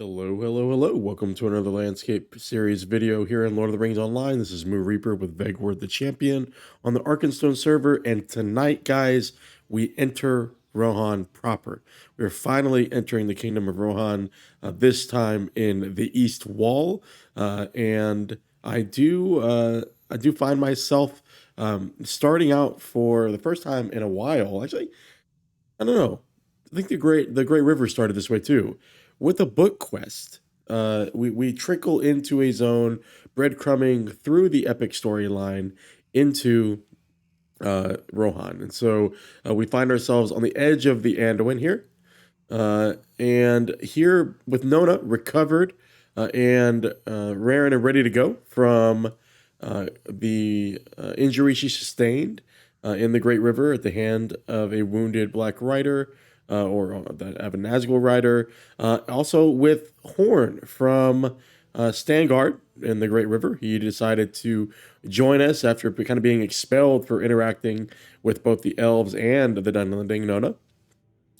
Hello, hello, hello. Welcome to another landscape series video here in Lord of the Rings Online. This is Moo Reaper with Vegward the Champion on the Arkenstone server. And tonight, guys, we enter Rohan proper. We're finally entering the Kingdom of Rohan, this time in the East Wall. And I do find myself starting out for the first time in a while. Actually, I don't know. I think the Great River started this way too. With a book quest, we trickle into a zone, breadcrumbing through the epic storyline into Rohan, and so we find ourselves on the edge of the Anduin here, and here with Nona recovered and raring and ready to go from the injury she sustained in the Great River at the hand of a wounded Black Rider, or of a Nazgul rider. Also with Horn from Stangard in the Great River. He decided to join us after kind of being expelled for interacting with both the elves and the Dunlanding Nona.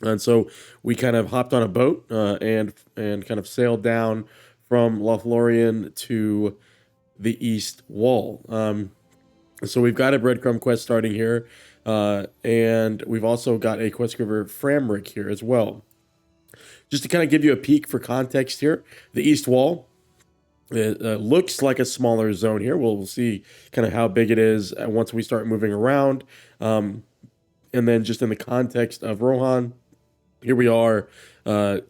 And so we kind of hopped on a boat and kind of sailed down from Lothlorien to the East Wall. So we've got a breadcrumb quest starting here, and we've also got a quest giver Framric here as well. Just to kind of give you a peek for context here, the East Wall, it looks like a smaller zone here. We'll see kind of how big it is once we start moving around. And then just in the context of Rohan, here we are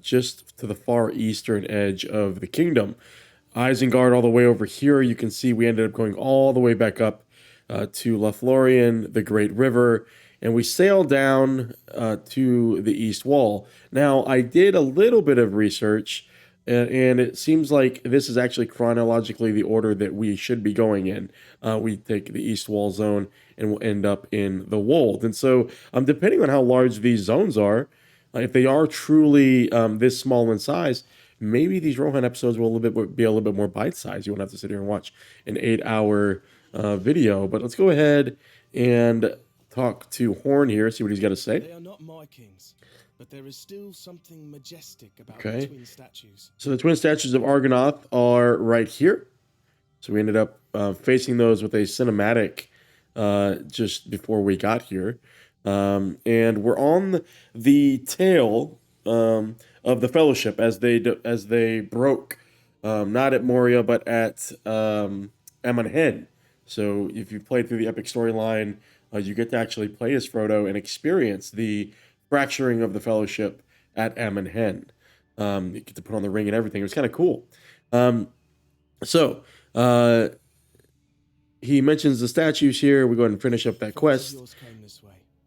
just to the far eastern edge of the kingdom. Isengard all the way over here. You can see we ended up going all the way back up to Lothlorien, the Great River, and we sailed down to the East Wall. Now, I did a little bit of research, and it seems like this is actually chronologically the order that we should be going in. We take the East Wall zone, and we'll end up in the Wold. And so, depending on how large these zones are, if they are truly this small in size, maybe these Rohan episodes will be a little bit more bite-sized. You won't have to sit here and watch an 8-hour video. But let's go ahead and talk to Horn here, see what he's got to say. They are not my kings, but there is still something majestic about the twin statues. So the twin statues of Argonath are right here. So we ended up facing those with a cinematic just before we got here. And we're on the tail of the Fellowship as they broke, not at Moria, but at Amon Hen. So if you played through the epic storyline, you get to actually play as Frodo and experience the fracturing of the Fellowship at Amon Hen. You get to put on the ring and everything. It was kind of cool. So he mentions the statues here. We go ahead and finish up that quest.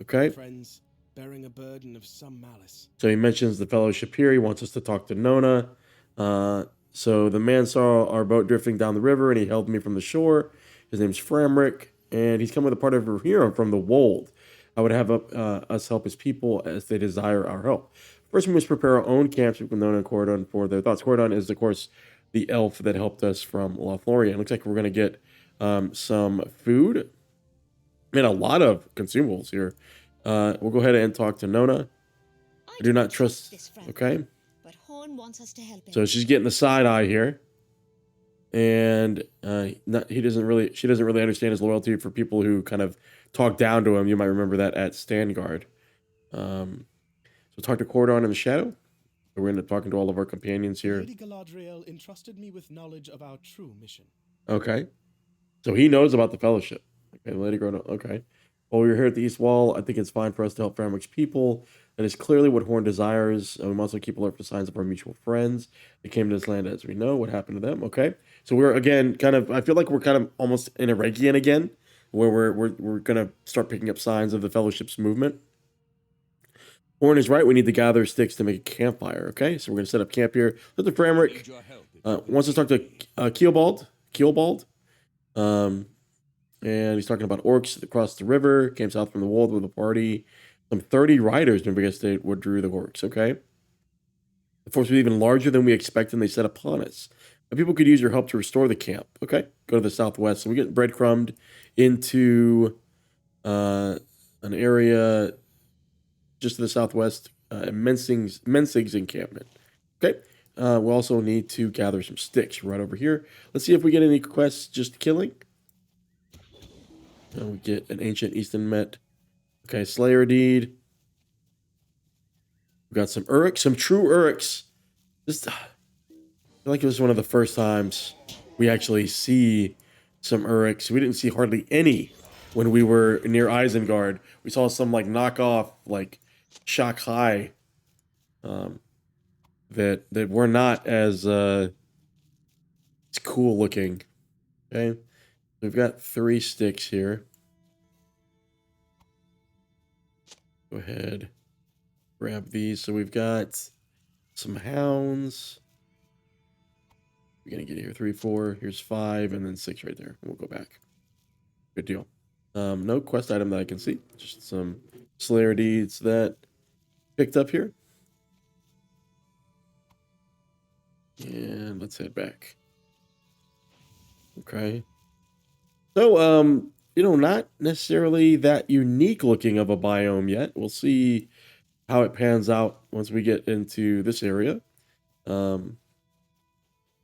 Okay. Friends bearing a burden of some malice. So he mentions the Fellowship here. He wants us to talk to Nona. So the man saw our boat drifting down the river, and he held me from the shore. His name's Framric, and he's come with a part of Rohirrim from the Wold. I would have us help his people as they desire our help. First, we must prepare our own camps with Nona and Corudan for their thoughts. Corudan is, of course, the elf that helped us from Lothlorien. Looks like we're going to get some food and a lot of consumables here. We'll go ahead and talk to Nona. I do not trust this friend, okay? But Horn wants us to help him. So she's getting the side eye here. And she doesn't really understand his loyalty for people who kind of talk down to him. You might remember that at Stangard. So talk to Corudan in the shadow. We're going to talking to all of our companions here. Lady Galadriel entrusted me with knowledge of our true mission. Okay. So he knows about the Fellowship. Okay, Lady Galadriel. Okay. While we're here at the East Wall, I think it's fine for us to help Framric's people. That is clearly what Horn desires. We must also keep alert for signs of our mutual friends. They came to this land as we know. What happened to them? Okay. So we're again kind of, I feel like we're kind of almost in a Regian again, where we're gonna start picking up signs of the Fellowship's movement. Horn is right. We need to gather sticks to make a campfire. Okay, so we're gonna set up camp here. Let the Framric wants to talk to Keelbald. And he's talking about orcs across the river. Came south from the Wold with a party. Some 30 riders navigated what drew the orcs. Okay, the force was even larger than we expected, and they set upon us. People could use your help to restore the camp. Okay, go to the southwest. So we get breadcrumbed into an area just to the southwest, Mensing's encampment. Okay, we'll also need to gather some sticks right over here. Let's see if we get any quests just killing. We get an ancient Eastern Met. Okay, Slayer Deed. We got some Urks, some true Urks. Just, I feel like it was one of the first times we actually see some Urks. We didn't see hardly any when we were near Isengard. We saw some like knockoff, like Shock High, that were not as cool looking. Okay, we've got 3 sticks here. Go ahead, grab these. So we've got some hounds. We're gonna get here 3, 4. Here's 5, and then 6 right there. We'll go back. Good deal. No quest item that I can see. Just some Slayer deeds that picked up here. And let's head back. Okay. So, not necessarily that unique looking of a biome yet. We'll see how it pans out once we get into this area. I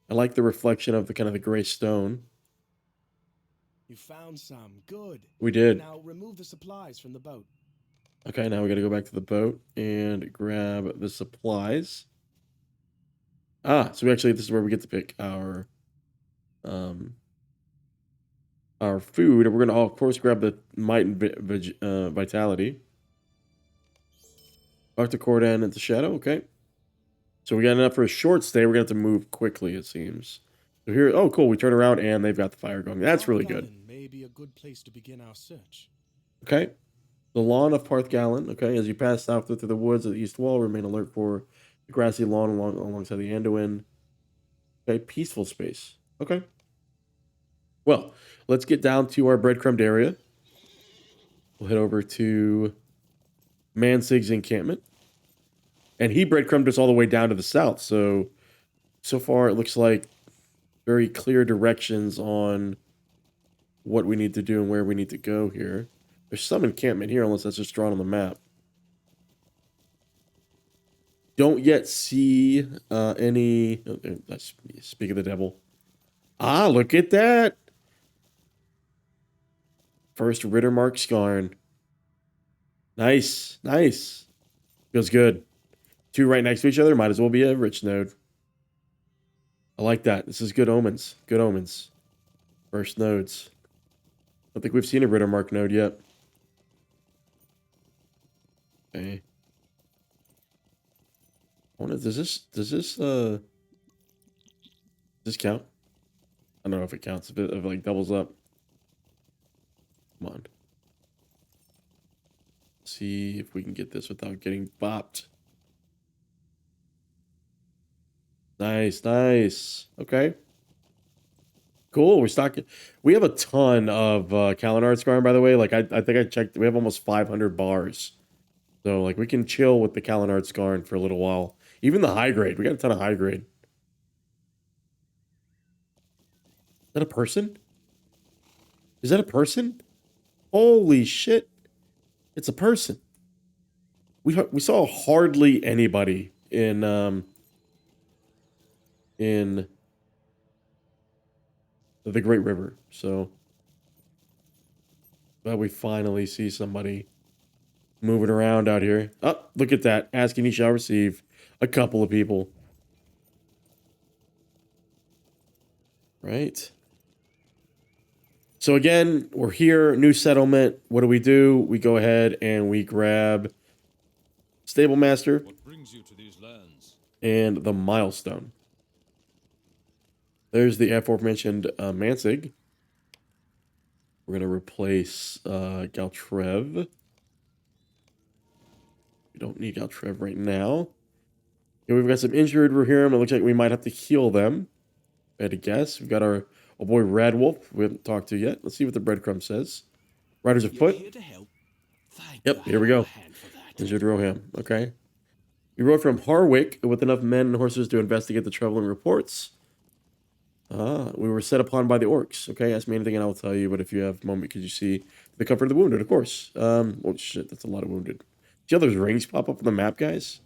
like the reflection of the kind of the gray stone. You found some. Good. We did. Now remove the supplies from the boat. Okay, now we got to go back to the boat and grab the supplies. So this is where we get to pick our food. We're gonna, of course, grab the might and vitality. Back to Corudan and the shadow. Okay, so we got enough for a short stay. We're gonna have to move quickly, it seems. So here, oh cool, we turn around and they've got the fire going. That's really good. May be a good place to begin our search. Okay, the lawn of Parthgalen. Okay, as you pass south through the woods of the east wall, remain alert for the grassy lawn alongside the Anduin. Okay, peaceful space. Okay. Well, let's get down to our breadcrumbed area. We'll head over to Mansig's encampment. And he breadcrumbed us all the way down to the south. So far it looks like very clear directions on what we need to do and where we need to go here. There's some encampment here, unless that's just drawn on the map. Don't yet see any... let's speak of the devil. Ah, look at that! First Rittermark Skarn. Nice, nice. Feels good. 2 right next to each other, might as well be a rich node. I like that. This is good omens. Good omens. First nodes. I don't think we've seen a Rittermark node yet. Okay. I wonder, does this count? I don't know if it counts, if it like doubles up. Come on. See if we can get this without getting bopped. Nice, nice. Okay. Cool. We're stocking. We have a ton of Kalinard Skarn, by the way. Like I think I checked. We have almost 500 bars. So like we can chill with the Kalinard Skarn for a little while. Even the high grade. We got a ton of high grade. Is that a person? Is that a person? Holy shit. It's a person. We saw hardly anybody in the Great River. So but we finally see somebody moving around out here. Oh, look at that. Asking you shall receive. A couple of people. Right. So again, we're here, new settlement. What do? We go ahead and we grab Stable Master. What brings you to these lands? And the milestone. There's the aforementioned Mansig. We're going to replace Galtrev. We don't need Galtrev right now. Okay, we've got some injured Rohirrim. It looks like we might have to heal them. I had to guess. We've got our boy Radwolf we haven't talked to yet. Let's see what the breadcrumb says. Riders afoot. Here to help. Yep, here we go. Injured Rohirrim. Okay. We rode from Harwick with enough men and horses to investigate the troubling reports. We were set upon by the orcs. Okay, ask me anything and I will tell you, but if you have a moment, could you see the comfort of the wounded? Of course. Oh shit, that's a lot of wounded. See how those rings pop up on the map, guys?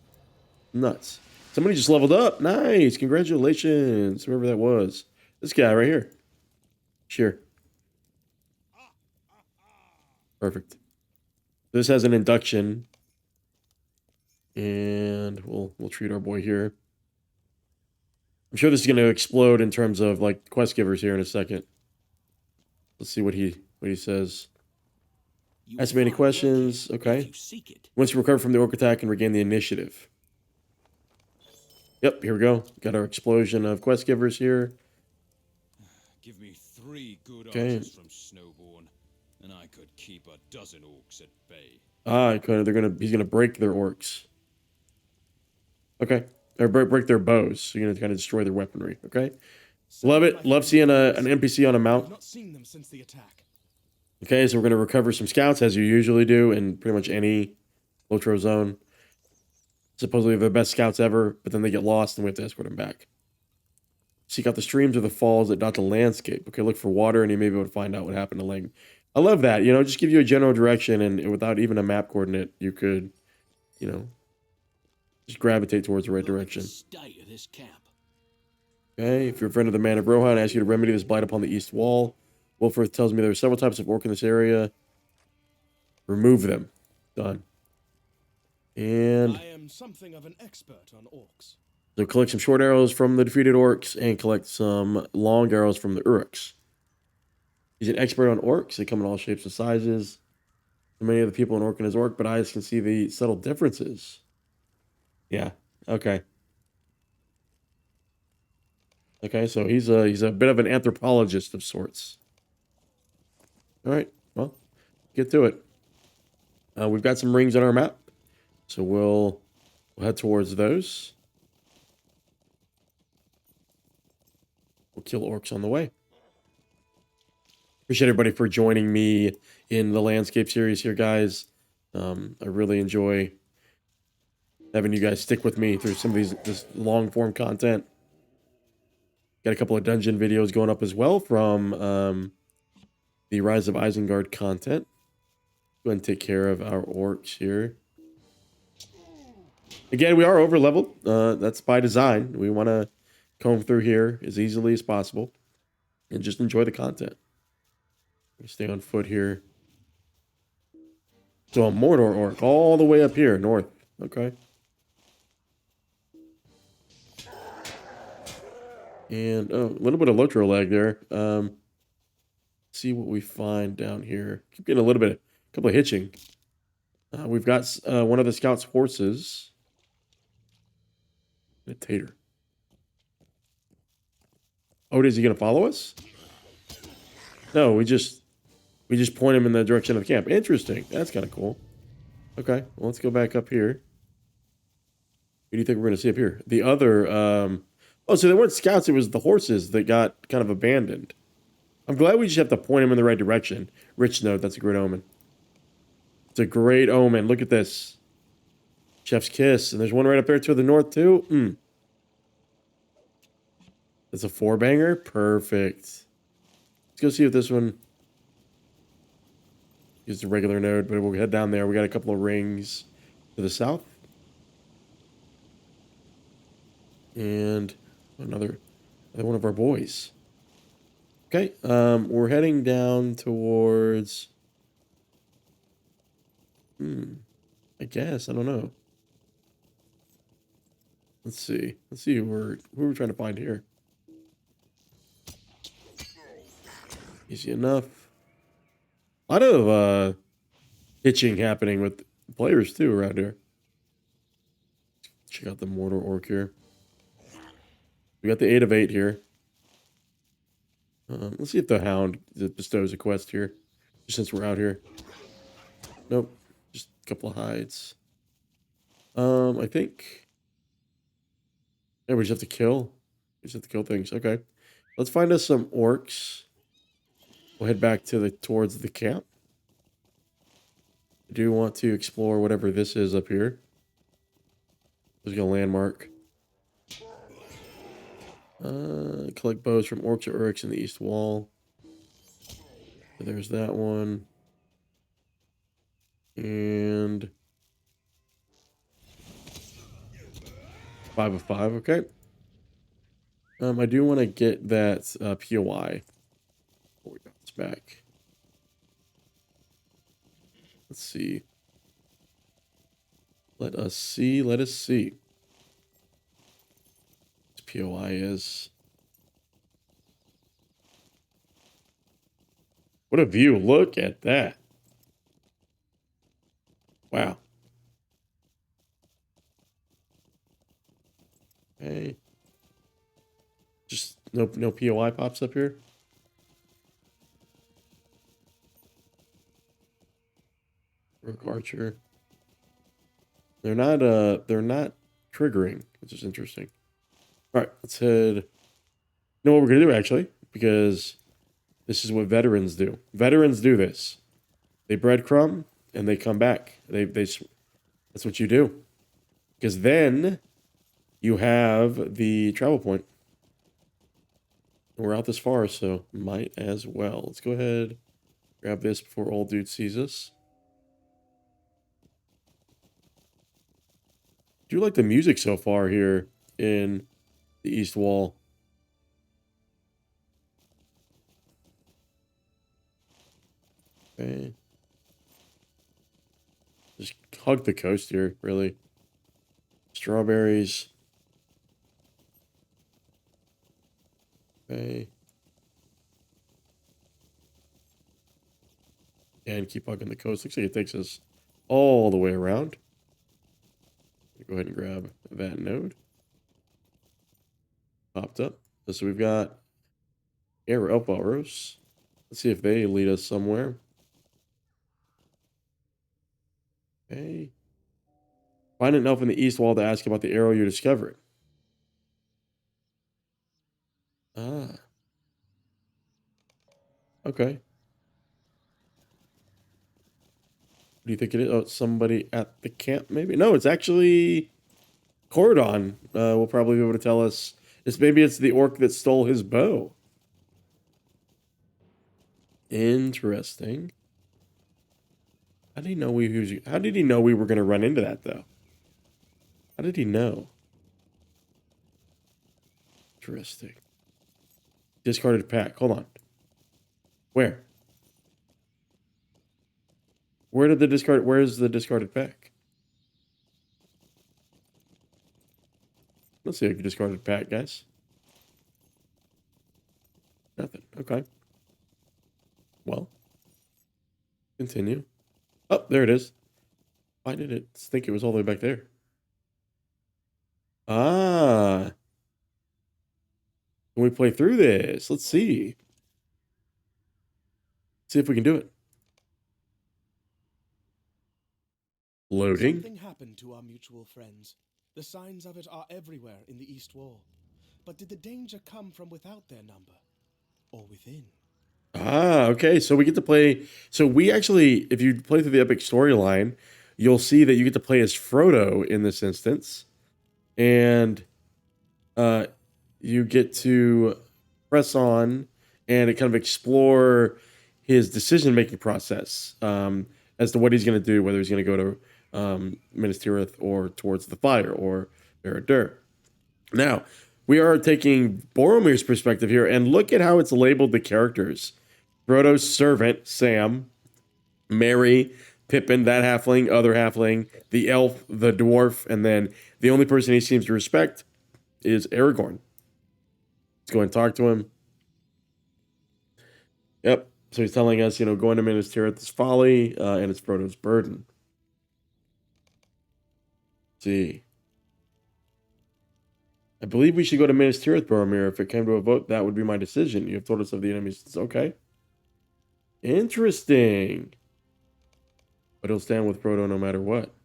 Nuts. Somebody just leveled up. Nice. Congratulations. Whoever that was. This guy right here. Sure. Perfect. This has an induction. And we'll treat our boy here. I'm sure this is going to explode in terms of like quest givers here in a second. Let's see what he says. Ask me any questions. Okay. Once you recover from the orc attack and regain the initiative. Yep, here we go. Got our explosion of quest givers here. Give me 3 good archers from Snowborn, and I could keep a dozen orcs at bay. Ah, he's gonna break their orcs. Okay. Or break their bows. So you're gonna kind of destroy their weaponry. Okay. Love it. Love seeing an NPC on a mount. I've not seen them since the attack. Okay, so we're gonna recover some scouts as you usually do in pretty much any LOTRO zone. Supposedly the best scouts ever, but then they get lost and we have to escort them back. Seek out the streams or the falls that dot the landscape. Okay, look for water and you may be able to find out what happened to Lang. I love that, just give you a general direction and without even a map coordinate, you could, just gravitate towards the right direction. State of this camp. Okay, if you're a friend of the Man of Rohan, I ask you to remedy this blight upon the east wall. Wolfirth tells me there are several types of orc in this area. Remove them. Done. And I am something of an expert on orcs. so collect some short arrows from the defeated orcs and collect some long arrows from the urks. He's an expert on orcs. They come in all shapes and sizes. Many of the people in orc and his orc, but eyes can see the subtle differences. Yeah. Okay. Okay, so he's a bit of an anthropologist of sorts. All right. Well, get to it. We've got some rings on our map. So we'll head towards those. We'll kill orcs on the way. Appreciate everybody for joining me in the landscape series here, guys. I really enjoy having you guys stick with me through some of this long form content. Got a couple of dungeon videos going up as well from the Rise of Isengard content. Go ahead and take care of our orcs here. Again, we are over leveled. That's by design. We want to comb through here as easily as possible and just enjoy the content. Stay on foot here. So a Mordor orc all the way up here north. Okay. And a little bit of LOTRO lag there. See what we find down here. Keep getting a couple of hitching. We've got one of the scouts' horses. A tater. Oh, is he gonna follow us? No, we just point him in the direction of the camp. Interesting. That's kind of cool. Okay, well, let's go back up here. Who do you think we're gonna see up here? The other. Oh, so they weren't scouts. It was the horses that got kind of abandoned. I'm glad we just have to point him in the right direction. Rich note. That's a great omen. It's a great omen. Look at this. Chef's kiss. And there's one right up there to the north, too. That's a 4-banger? Perfect. Let's go see if this one is a regular node, but we'll head down there. We got a couple of rings to the south. And another one of our boys. Okay, we're heading down towards... I guess. I don't know. Let's see. Let's see who we're trying to find here. Easy enough. A lot of hitching happening with players too around here. Check out the Mordor orc here. We got the 8 of 8 here. Let's see if the Hound bestows a quest here, just since we're out here. Nope. Just a couple of hides. I think... Yeah, we just have to kill. We just have to kill things. Okay. Let's find us some orcs. We'll head back towards the camp. I do want to explore whatever this is up here. There's a landmark. Collect bows from orcs or urks in the east wall. So there's that one. And 5 of 5, okay. I do want to get that POI before we bounce back. Let's see. Let us see. Let us see. This POI is. What a view. Look at that. Wow. Okay. Just no POI pops up here. Rook Archer. They're not triggering, which is interesting. All right, let's head. You know what we're gonna do actually, because this is what veterans do. Veterans do this. They breadcrumb and they come back. That's what you do. Because then you have the travel point. We're out this far, so might as well. Let's go ahead, grab this before old dude sees us. Do like the music so far here in the East Wall. Okay. Just hug the coast here, really. Strawberries. Okay. And keep hugging the coast. Looks like it takes us all the way around. Go ahead and grab that node. Popped up. So we've got arrows. Let's see if they lead us somewhere. Okay. Find an elf in the East Wall to ask about the arrow you discovered. Ah. Okay. What do you think it is? Oh, it's somebody at the camp, maybe? No, it's actually Corudan. Will probably be able to tell us. Maybe it's the orc that stole his bow. Interesting. How did he know how did he know we were going to run into that, though? How did he know? Interesting. Discarded pack. Hold on. Where? Where's the discarded pack? Let's see if you discarded pack, guys. Nothing. Okay. Well. Continue. Oh, there it is. Why did it think it was all the way back there? Ah. Can we play through this? Let's see. See if we can do it. Loading. Something happened to our mutual friends. The signs of it are everywhere in the East Wall. But did the danger come from without their number? Or within? Ah, okay. So we get to play. So we actually, if you play through the epic storyline, you'll see that you get to play as Frodo in this instance. And you get to press on and kind of explore his decision-making process as to what he's going to do, whether he's going to go to Minas Tirith or towards the fire or Barad-dûr. Now, we are taking Boromir's perspective here, and look at how it's labeled the characters. Frodo's servant, Sam, Merry, Pippin, that halfling, other halfling, the elf, the dwarf, and then the only person he seems to respect is Aragorn. Let's go and talk to him. Yep. So he's telling us, going to Minas Tirith is folly, and it's Frodo's burden. Let's see. I believe we should go to Minas Tirith, Boromir. If it came to a vote, that would be my decision. You have told us of the enemies. It's okay. Interesting. But he'll stand with Frodo no matter what.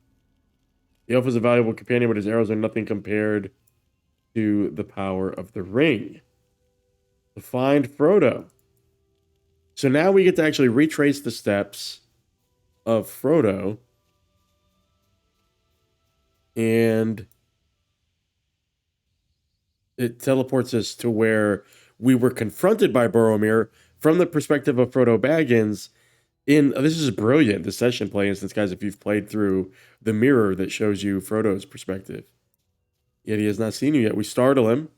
The elf is a valuable companion, but his arrows are nothing compared to the power of the ring. To find Frodo. So now we get to actually retrace the steps of Frodo. And it teleports us to where we were confronted by Boromir from the perspective of Frodo Baggins. This is brilliant, the session play instance, guys, if you've played through the mirror that shows you Frodo's perspective. Yet he has not seen you yet. We startle him.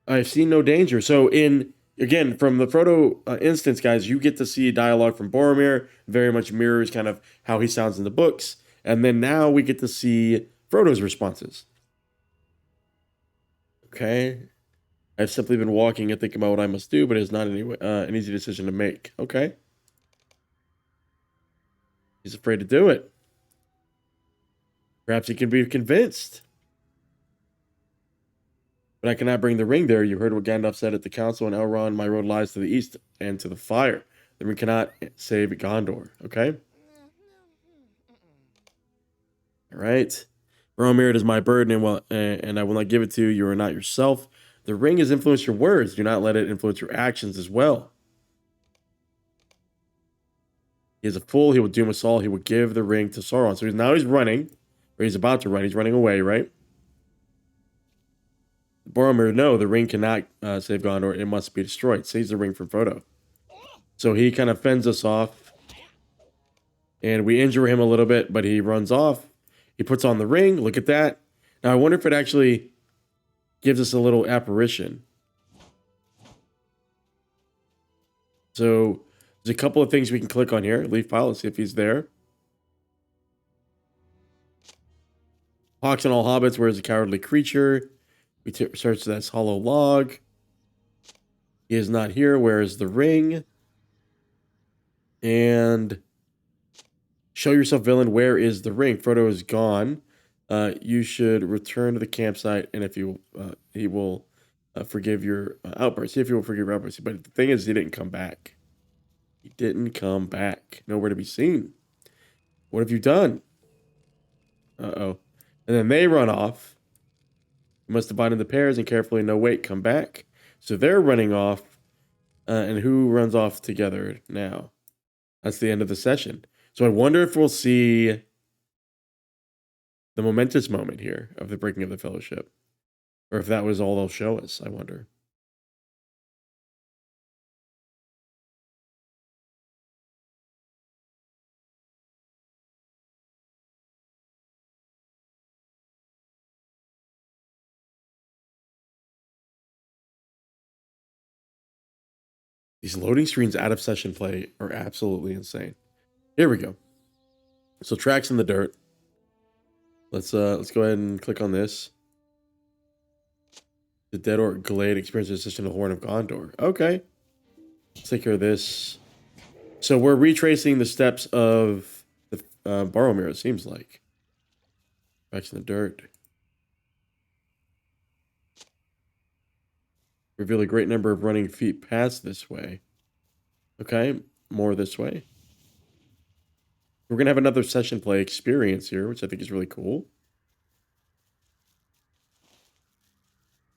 I've seen no danger. So again, from the Frodo instance, guys, you get to see dialogue from Boromir. Very much mirrors kind of how he sounds in the books. And then now we get to see Frodo's responses. Okay. I've simply been walking and thinking about what I must do, but it's not an easy decision to make. Okay. He's afraid to do it. Perhaps he can be convinced. But I cannot bring the ring there. You heard what Gandalf said at the council, and Elrond, my road lies to the east and to the fire. Then we cannot save Gondor. Okay? All right. Boromir, it is my burden, and I will not give it to you. You are not yourself. The ring has influenced your words. Do not let it influence your actions as well. He is a fool. He will doom us all. He will give the ring to Sauron. So now he's running, or he's about to run. He's running away, right? Boromir, no, the ring cannot save Gondor. It must be destroyed. Saves the ring from Frodo. So he kind of fends us off. And we injure him a little bit, but he runs off. He puts on the ring. Look at that. Now, I wonder if it actually gives us a little apparition. So there's a couple of things we can click on here. Leave file. Let's see if he's there. Hawks and all hobbits. Where is the cowardly creature? We search this hollow log. He is not here. Where is the ring? And show yourself, villain. Where is the ring? Frodo is gone. You should return to the campsite, and if you, he will forgive your outburst. See if he will forgive your outburst. But the thing is, he didn't come back. He didn't come back. Nowhere to be seen. What have you done? Uh-oh. And then they run off. You must divide into pairs and carefully, no, wait, come back. So they're running off. And who runs off together now? That's the end of the session. So I wonder if we'll see the momentous moment here of the breaking of the fellowship. Or if that was all they'll show us, I wonder. These loading screens out of session play are absolutely insane. Here we go. So tracks in the dirt. Let's go ahead and click on this. The dead orc Glade experiences a session of the Horn of Gondor. Okay. Let's take care of this. So we're retracing the steps of the Boromir, it seems like. Tracks in the dirt. Reveal a great number of running feet past this way. Okay, more this way. We're going to have another session play experience here, which I think is really cool.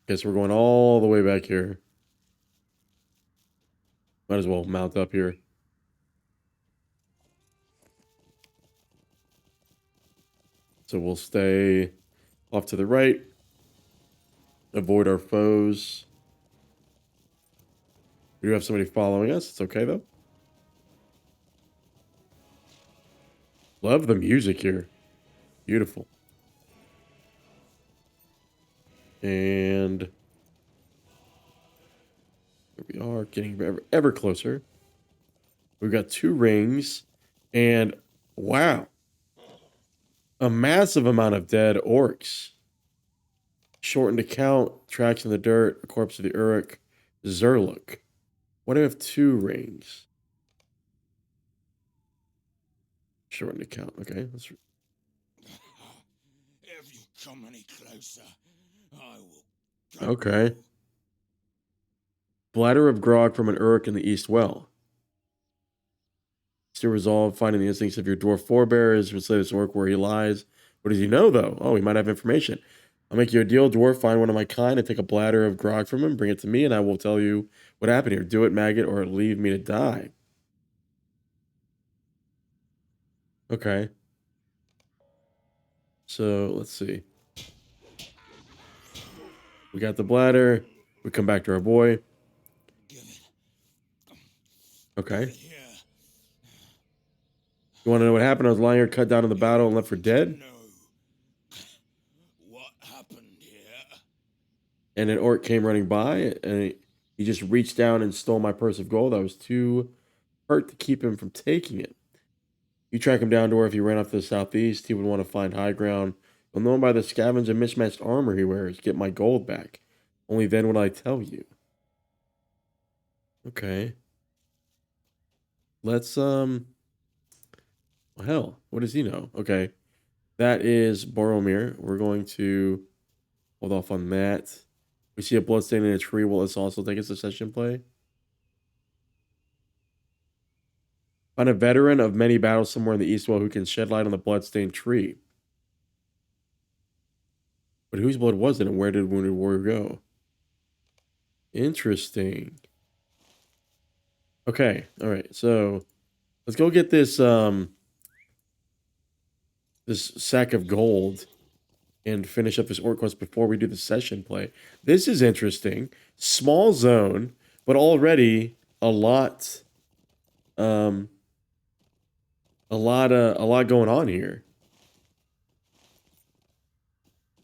Okay, so we're going all the way back here. Might as well mount up here. So we'll stay off to the right. Avoid our foes. We do have somebody following us. It's okay, though. Love the music here. Beautiful. And here we are, getting ever closer. We've got 2 rings. And wow. A massive amount of dead orcs. Shortened to count. Tracks in the dirt. A corpse of the Uruk. Zerluk. What do I have 2 rings? Shortened to count. Okay. Let's. If you come any closer, I will go. Okay. Bladder of grog from an Uruk in the East Well. Still resolve finding the instincts of your dwarf forebears. Slay this orc where he lies. What does he know, though? Oh, he might have information. I'll make you a deal, dwarf. Find one of my kind and take a bladder of grog from him. Bring it to me, and I will tell you what happened here. Do it, maggot, or leave me to die. Okay. So, let's see. We got the bladder. We come back to our boy. Okay. You want to know what happened? I was lying here, cut down in the battle, and left for dead? What and an orc came running by, and he just reached down and stole my purse of gold. I was too hurt to keep him from taking it. You track him down to where if he ran off to the southeast, he would want to find high ground. You'll know him by the scavenge and mismatched armor he wears. Get my gold back. Only then will I tell you. Okay. Let's, well, hell, what does he know? Okay. That is Boromir. We're going to hold off on that. We see a bloodstain in a tree. Will this also take us to session play? Find a veteran of many battles somewhere in the East Wall who can shed light on the bloodstained tree. But whose blood was it, and where did Wounded Warrior go? Interesting. Okay, all right. So let's go get this this sack of gold and finish up this orc quest before we do the session play. This is interesting. Small zone, but already a lot going on here.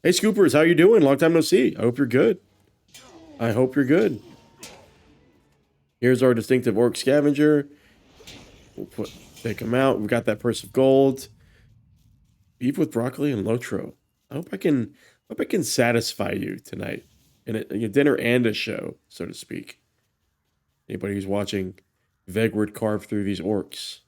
Hey Scoopers, how you doing? Long time no see. I hope you're good. I hope you're good. Here's our distinctive orc scavenger. We'll take him out. We've got that purse of gold. Beef with broccoli and LOTRO. I hope I can satisfy you tonight in a dinner and a show, so to speak. Anybody who's watching Vegward carve through these orcs.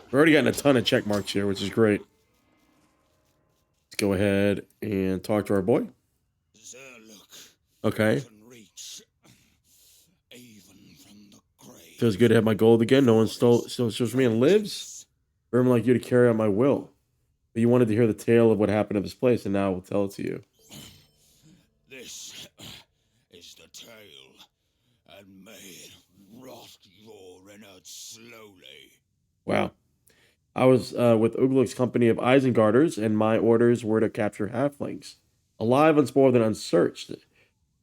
We've already gotten a ton of check marks here, which is great. Let's go ahead and talk to our boy. Okay. Feels good to have my gold again. No one still steals from me and lives. Rohirrim like you to carry out my will. But you wanted to hear the tale of what happened at this place, and now I will tell it to you. This is the tale, and may it rot your innards slowly. Wow. I was with Ugluk's company of Isengarders, and my orders were to capture halflings. Alive, unspoiled, and unsearched.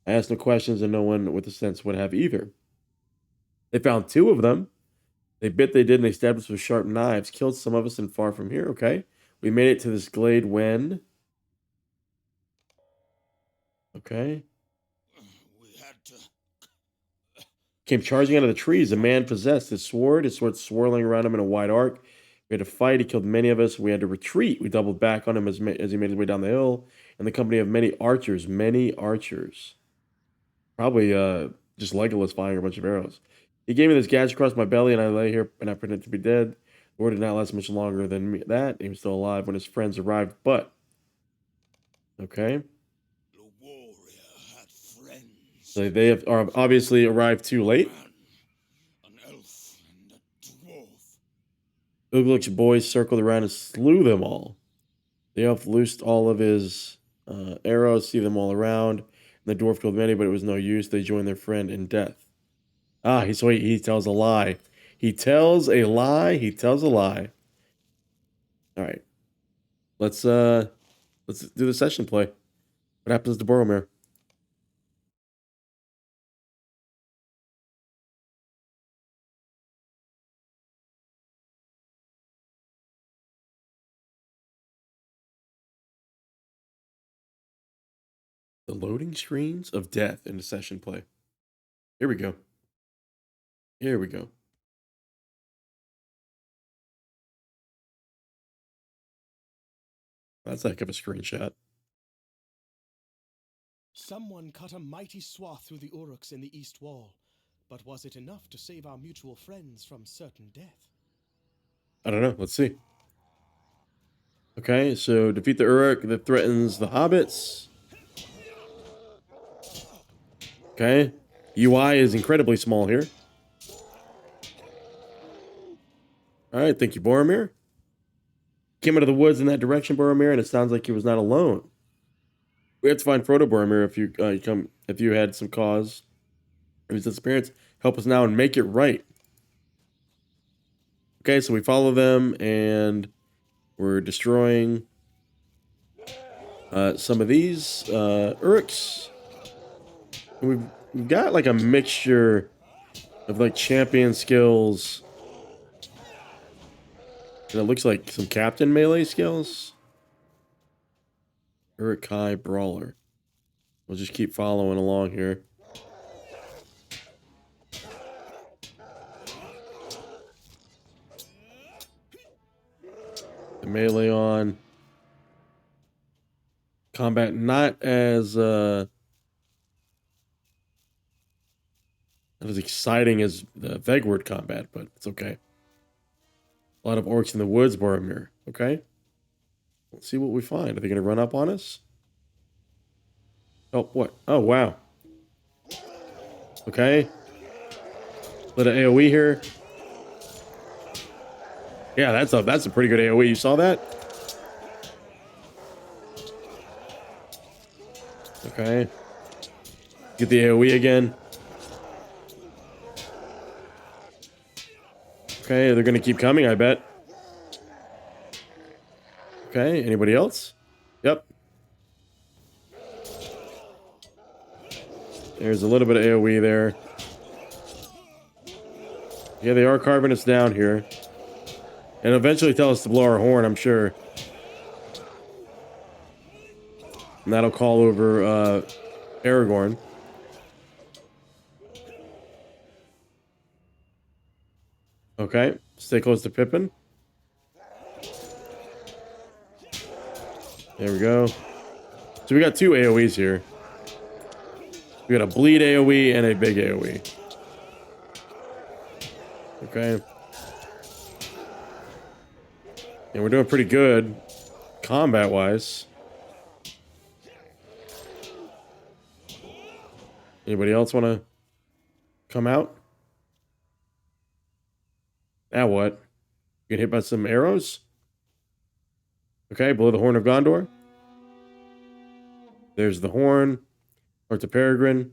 I asked no questions, and no one with a sense would have either. They found 2 of them. They bit, they did, and they stabbed us with sharp knives. Killed some of us and far from here, okay? We made it to this glade when... Okay. We had to... Came charging out of the trees. A man possessed his sword swirling around him in a wide arc. We had to fight. He killed many of us. We had to retreat. We doubled back on him as he made his way down the hill in the company of many archers. Many archers. Probably just Legolas firing a bunch of arrows. He gave me this gash across my belly, and I lay here, and I pretended to be dead. The war did not last much longer than that. He was still alive when his friends arrived, but... Okay. The warrior had friends. So they have obviously arrived too late. An elf and a dwarf. Ugluk's boys circled around and slew them all. The elf loosed all of his arrows, see them all around. And the dwarf killed many, but it was no use. They joined their friend in death. Ah, he tells a lie. He tells a lie. He tells a lie. All right. Let's do the session play. What happens to Boromir? The loading screens of death into session play. Here we go. Here we go. That's a heck of a screenshot. Someone cut a mighty swath through the orcs in the east wall, but was it enough to save our mutual friends from certain death? I don't know. Let's see. Okay, so defeat the Uruk that threatens the hobbits. Okay. UI is incredibly small here. Alright, thank you, Boromir. Came out of the woods in that direction, Boromir, and it sounds like he was not alone. We have to find Frodo, Boromir, if you had some cause for his disappearance. Help us now and make it right. Okay, so we follow them, and we're destroying some of these Uruks. We've got like a mixture of like champion skills. And it looks like some captain melee skills. Urukai Brawler. We'll just keep following along here. The melee on. Combat not as exciting as the Vegward combat, but it's okay. A lot of orcs in the woods, Boromir. Okay. Let's see what we find. Are they going to run up on us? Oh, what? Oh, wow. Okay. Let an AoE here. Yeah, that's a pretty good AoE. You saw that? Okay. Get the AoE again. Okay, they're going to keep coming, I bet. Okay, anybody else? Yep. There's a little bit of AoE there. Yeah, they are carving us down here. And eventually tell us to blow our horn, I'm sure. And that'll call over Aragorn. Okay, stay close to Pippin. There we go. So we got two AoEs here. We got a bleed AoE and a big AoE. Okay. And we're doing pretty good combat-wise. Anybody else want to come out? Now what? You get hit by some arrows? Okay, below the Horn of Gondor. There's the horn. Or to Peregrine.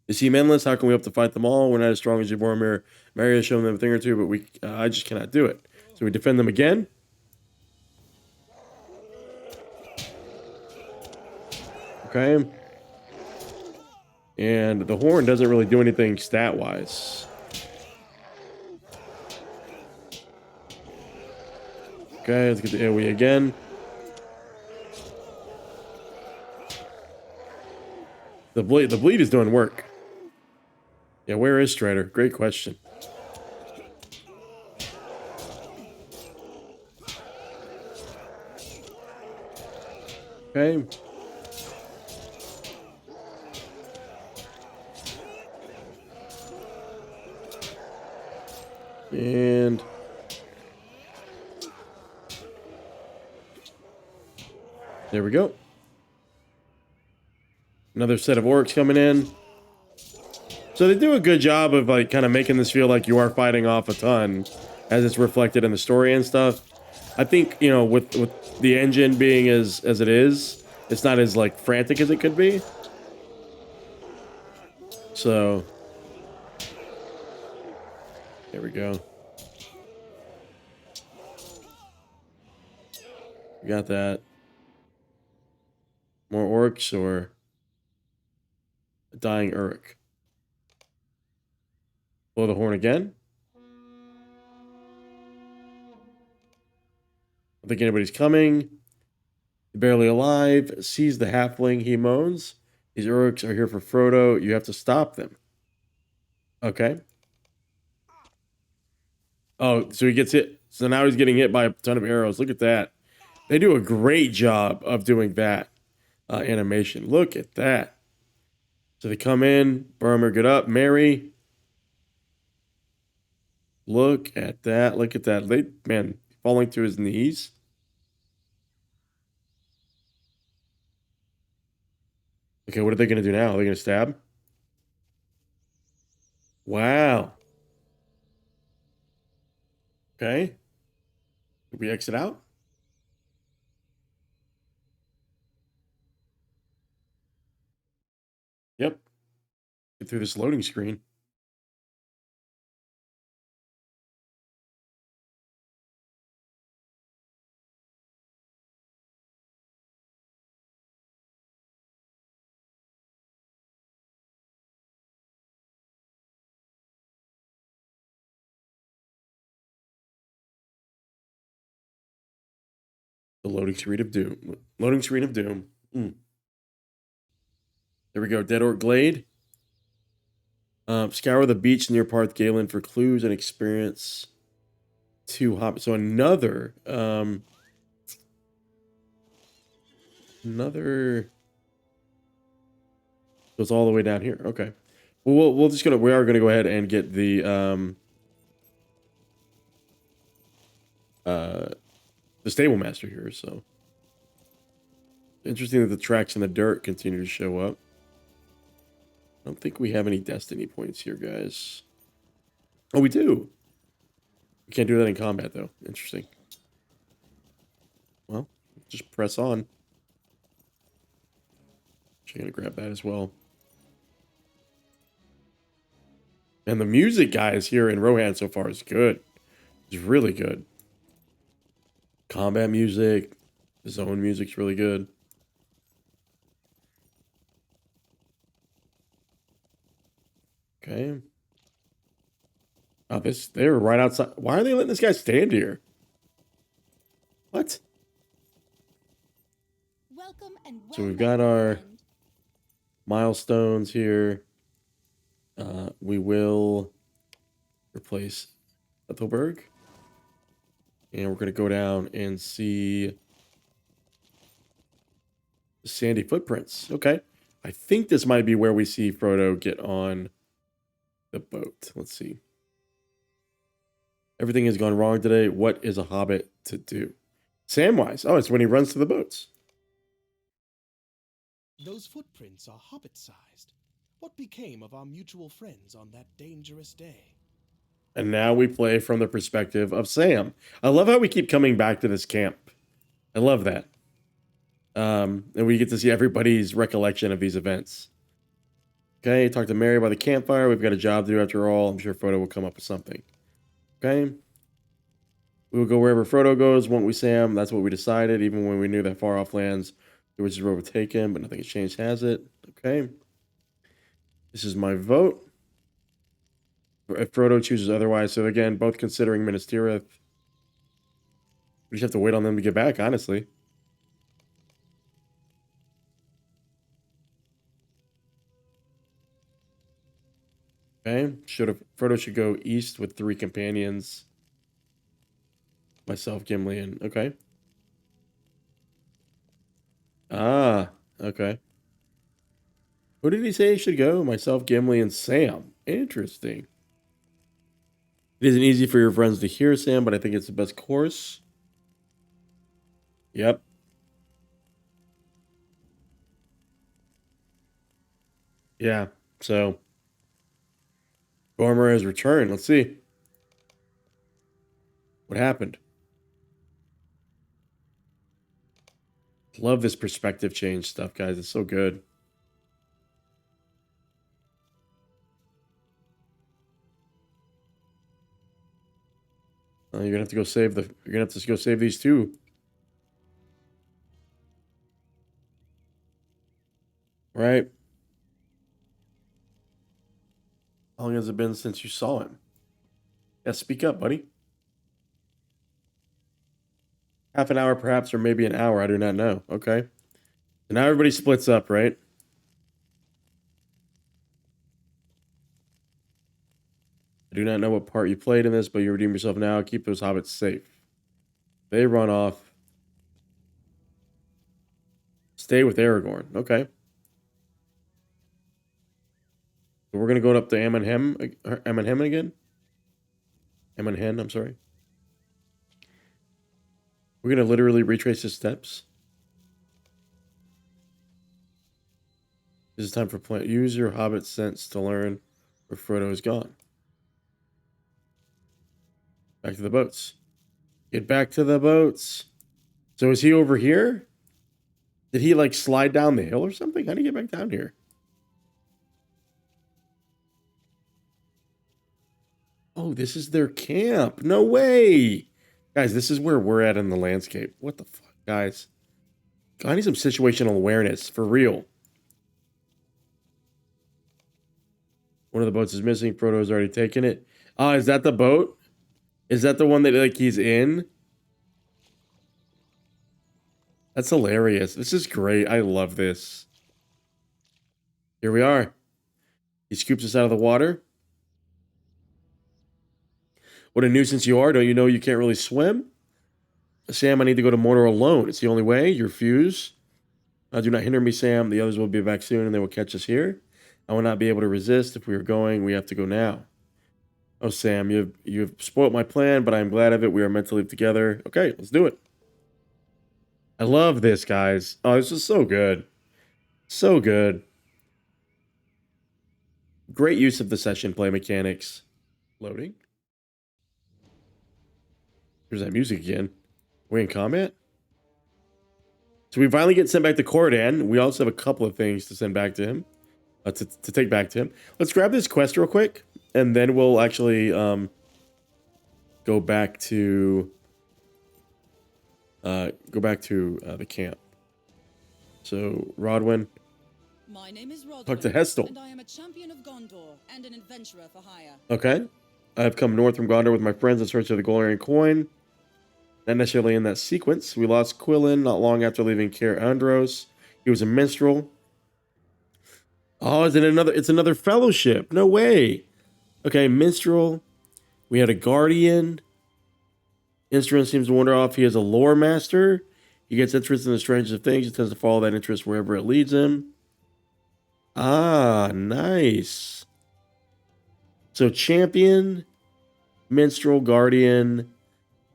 They seem endless. How can we hope to fight them all? We're not as strong as you, Boromir. Mary has shown them a thing or two, but I just cannot do it. So we defend them again. Okay. And the horn doesn't really do anything stat-wise. Okay, let's get the AoE again. The bleed is doing work. Yeah, where is Strider? Great question. Okay. And there we go. Another set of orcs coming in. So they do a good job of like kind of making this feel like you are fighting off a ton as it's reflected in the story and stuff. I think, you know, with the engine being as it is, it's not as like frantic as it could be. So there we go. We got that. More orcs or a dying Uruk. Blow the horn again. I don't think anybody's coming. Barely alive. Sees the halfling. He moans. These Uruks are here for Frodo. You have to stop them. Okay. Oh, so he gets hit. So now he's getting hit by a ton of arrows. Look at that. They do a great job of doing that animation. Look at that. So they come in. Boromir, get up. Mary. Look at that. Look at that. Man, falling to his knees. Okay, what are they going to do now? Are they going to stab? Wow. Okay. Did we exit out? Yep. Get through this loading screen. The loading screen of doom. Loading screen of doom. There we go. Dead Orc Glade. Scour the beach near Parth Galen for clues and experience 2 hobbits. So another goes all the way down here. Okay. Well, we are gonna go ahead and get the stable master here. So interesting that the tracks in the dirt continue to show up. I don't think we have any destiny points here, guys. Oh, we do. We can't do that in combat, though. Interesting. Well, just press on. Actually gonna grab that as well. And the music, guys, here in Rohan so far is good. It's really good. Combat music, zone music's really good. Okay. Oh, they're right outside. Why are they letting this guy stand here? What? Welcome and So we've got our milestones here. We will replace Ethelberg. And we're going to go down and see the sandy footprints. Okay. I think this might be where we see Frodo get on the boat. Let's see. Everything has gone wrong today. What is a hobbit to do? Samwise. Oh, it's when he runs to the boats. Those footprints are hobbit-sized. What became of our mutual friends on that dangerous day? And now we play from the perspective of Sam. I love how we keep coming back to this camp. I love that. And we get to see everybody's recollection of these events. Okay, talk to Mary by the campfire. We've got a job to do after all. I'm sure Frodo will come up with something. Okay. We will go wherever Frodo goes, won't we, Sam? That's what we decided, even when we knew that far off lands, which is where we'll take him, but nothing has changed, has it? Okay. This is my vote. If Frodo chooses otherwise, so again, both considering Minas Tirith. We just have to wait on them to get back, honestly. Okay. Frodo should go east with 3 companions. Myself, Gimli, and okay. Ah, okay. Who did he say he should go? Myself, Gimli, and Sam. Interesting. It isn't easy for your friends to hear, Sam, but I think it's the best course. Yep. Yeah, so Boromir has returned. Let's see. What happened? Love this perspective change stuff, guys. It's so good. You're gonna have to go save the. You're gonna have to go save these 2. Right. How long has it been since you saw him? Yeah, speak up, buddy. Half an hour, perhaps, or maybe an hour. I do not know. Okay. And now everybody splits up, right? I do not know what part you played in this, but you redeem yourself now. Keep those hobbits safe. They run off. Stay with Aragorn. Okay. So we're going to go up to Amon Hen again? Amon Hen, I'm sorry. We're going to literally retrace his steps. This is time for plan. Use your hobbit sense to learn where Frodo is gone. Back to the boats. Get back to the boats. So is he over here? Did he like slide down the hill or something? How do you get back down here? Oh, this is their camp. No way. Guys, this is where we're at in the landscape. What the fuck, guys? I need some situational awareness, for real. One of the boats is missing. Frodo's already taken it. Ah, is that the boat? Is that the one that like he's in? That's hilarious. This is great. I love this. Here we are. He scoops us out of the water. What a nuisance you are. Don't you know you can't really swim? Sam, I need to go to Mordor alone. It's the only way. You refuse. Do not hinder me, Sam. The others will be back soon and they will catch us here. I will not be able to resist. If we are going, we have to go now. Oh, Sam, you have spoiled my plan, but I am glad of it. We are meant to live together. Okay, let's do it. I love this, guys. Oh, this is so good. So good. Great use of the session play mechanics. Loading. Here's that music again. We're in combat? So we finally get sent back to Corudan. We also have a couple of things to send back to him. To take back to him. Let's grab this quest real quick. And then we'll actually go back to the camp. So, Rodwin. My name is Rodwin, Talk to Hestel. and I am a champion of Gondor and an adventurer for hire. Okay. I've come north from Gondor with my friends in search of the Golarian coin. Not necessarily in that sequence. We lost Quillen not long after leaving Caer Andros. He was a minstrel. Oh, it's another fellowship. No way. Okay, minstrel. We had a guardian. Instrument seems to wander off. He is a lore master. He gets interest in the strangest of things. He tends to follow that interest wherever it leads him. Ah, nice. So champion, minstrel, guardian,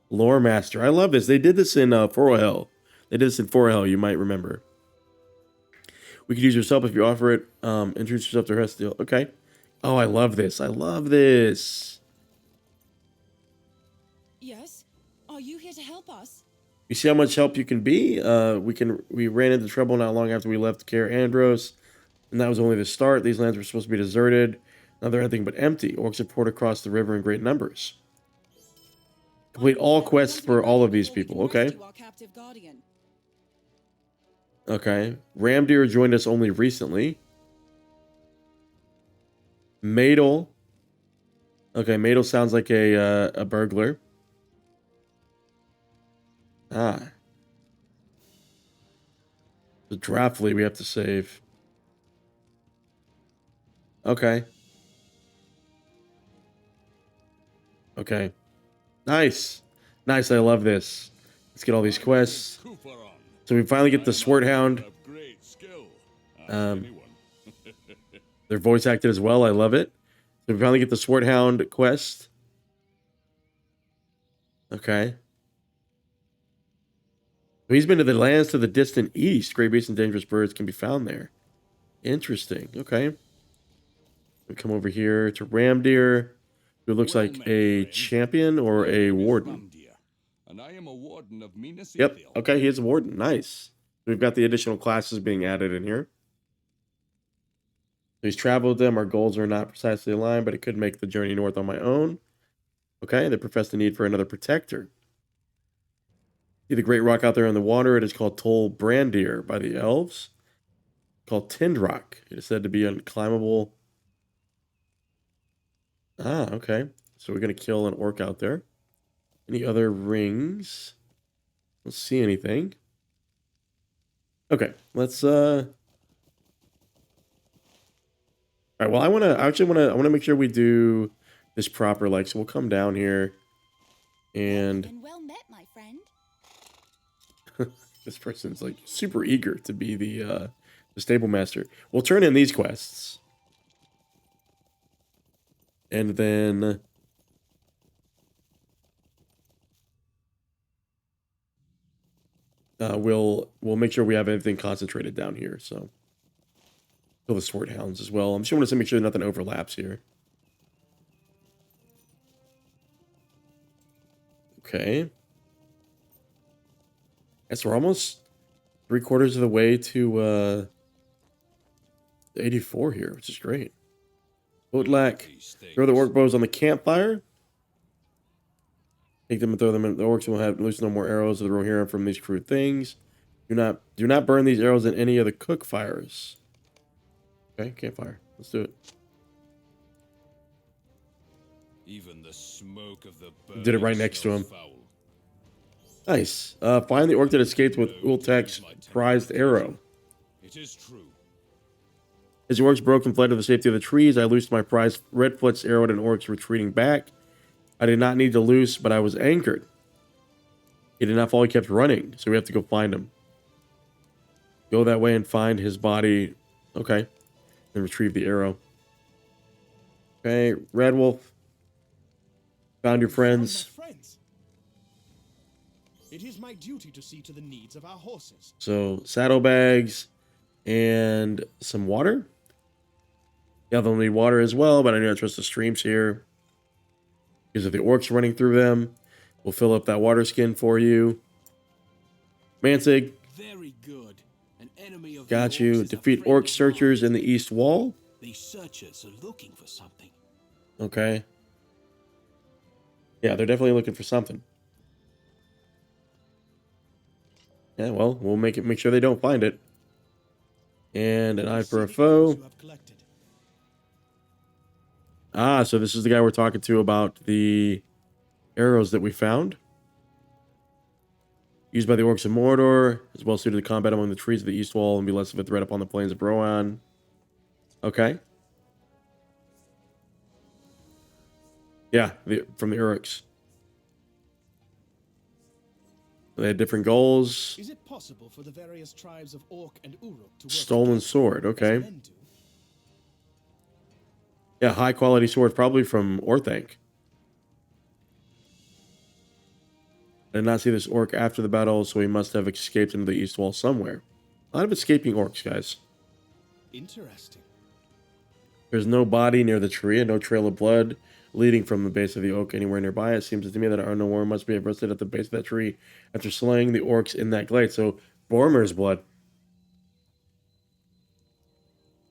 lore master. I love this. They did this in Forahel. They did this in Forahel, you might remember. We could use yourself if you offer it. Introduce yourself to Hestel. Okay. Oh, I love this. I love this. Yes? Are you here to help us? You see how much help you can be? We ran into trouble not long after we left Caer Andros, and that was only the start. These lands were supposed to be deserted. Now they're anything but empty. Orcs have poured across the river in great numbers. Complete all quests for all of these people. Okay. Okay. Ramdir joined us only recently. Madel. Okay, Madel sounds like a burglar. Ah. The Draftly we have to save. Okay. Okay. Nice. Nice, I love this. Let's get all these quests. So we finally get the Swordhound. They're voice acted as well. I love it. So we finally get the Swordhound quest. Okay. He's been to the lands to the distant east. Great beasts and dangerous birds can be found there. Interesting. Okay. We come over here to Ramdir, who looks like a champion or a warden. And I am a warden of Minas Yep. Okay, he is a warden. Nice. We've got the additional classes being added in here. He's traveled them. Our goals are not precisely aligned, but it could make the journey north on my own. Okay, they profess the need for another protector. See the great rock out there in the water. It is called Tol Brandir by the elves. Called Tindrock. It is said to be unclimbable. Ah, okay. So we're going to kill an orc out there. Any other rings? Don't see anything. Okay, let's all right, well, I want to make sure we do this proper, like, so we'll come down here and Well met, my friend. this person's like super eager to be the stable master. We'll turn in these quests. And then we'll make sure we have everything concentrated down here, so kill the sword hounds as well. I'm just want to make sure nothing overlaps here. Okay. Guess we're almost 3/4 of the way to 84 here, which is great. Bootlack. Throw the orc bows on the campfire. Take them and throw them in. The orcs will have loose no more arrows of the Rohirrim from these crude things. Do not burn these arrows in any of the cook fires. Okay, campfire. Let's do it. Even the smoke of the Did it right next to him. foul. Nice. Find the orc that escaped with Ultek's prized arrow. It is true. As the orcs broke and fled to the safety of the trees, I loosed my prized Redfoot's arrow at an orc's retreating back. I did not need to loose, but I was anchored. He did not fall, he kept running, so we have to go find him. Go that way and find his body. Okay. And retrieve the arrow. Okay, Red Wolf. Found your friends. My friends. It is my duty to see to the needs of our horses. So, saddlebags and some water. Yeah, they'll need water as well, but I know I trust the streams here. Because of the orcs running through them. We'll fill up that water skin for you. Mansig. Very good. An enemy of Got the orcs you. is a Defeat friend orc of searchers mine. in the east wall. These searchers are looking for something. Okay. Yeah, they're definitely looking for something. Yeah, well, we'll make sure they don't find it. And an eye for a foe. You have collected. Ah, so this is the guy we're talking to about the arrows that we found. Used by the orcs of Mordor, is well suited to combat among the trees of the east wall and be less of a threat upon the plains of Rohan. Okay. Yeah, from the orcs. They had different goals. Is it possible for the various tribes of Orc and Uruk to work Stolen together sword, as okay. men do? Yeah, high quality sword, probably from Orthanc. I did not see this orc after the battle, so he must have escaped into the east wall somewhere. A lot of escaping orcs, guys. Interesting. There's no body near the tree and no trail of blood leading from the base of the oak anywhere nearby. It seems to me that Arno War must be arrested at the base of that tree after slaying the orcs in that glade. So, Boromir's blood.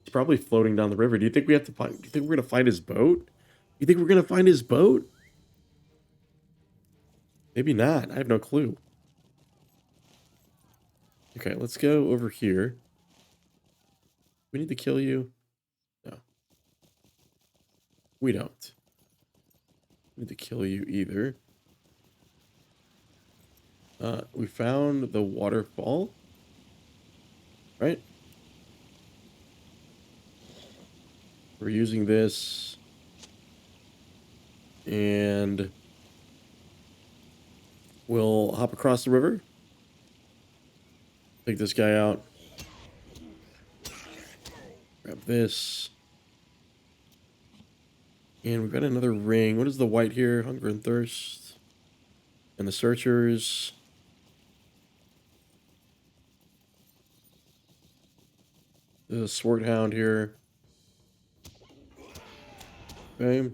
He's probably floating down the river. Do you think we have to find? Do you think we're gonna find his boat? You think we're gonna find his boat? Maybe not. I have no clue. Okay, let's go over here. We need to kill you? No. We don't. We need to kill you either. We found the waterfall. Right? We're using this. And we'll hop across the river. Take this guy out. Grab this. And we've got another ring. What is the white here? Hunger and thirst. And the searchers. There's a sword hound here. Okay.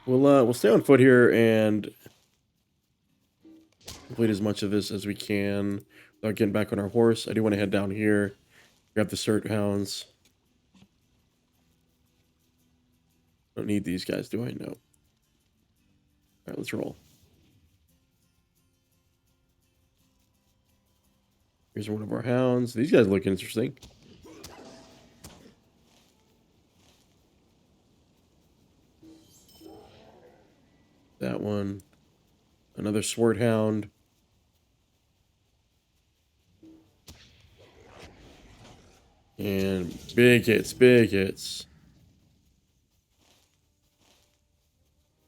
We'll stay on foot here and complete as much of this as we can without getting back on our horse. I do want to head down here, grab the Cert Hounds. Don't need these guys, do I? No. All right, let's roll. Here's one of our hounds. These guys look interesting. That one. Another sword hound. And big hits, big hits.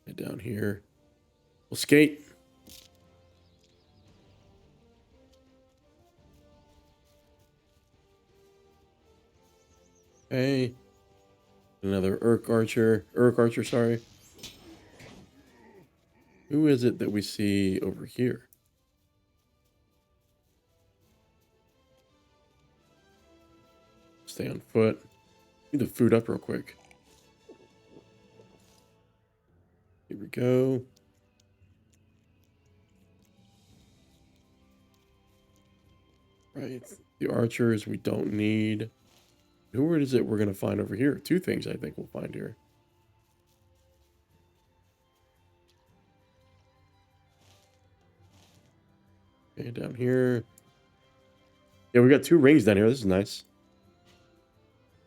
Get down here. We'll skate. Okay. Another Urk Archer, sorry. Who is it that we see over here? Stay on foot. Need the food up real quick. Here we go. Right. The archers we don't need. Who is it we're going to find over here? Two things I think we'll find here. Okay, down here. Yeah, we got two rings down here. This is nice.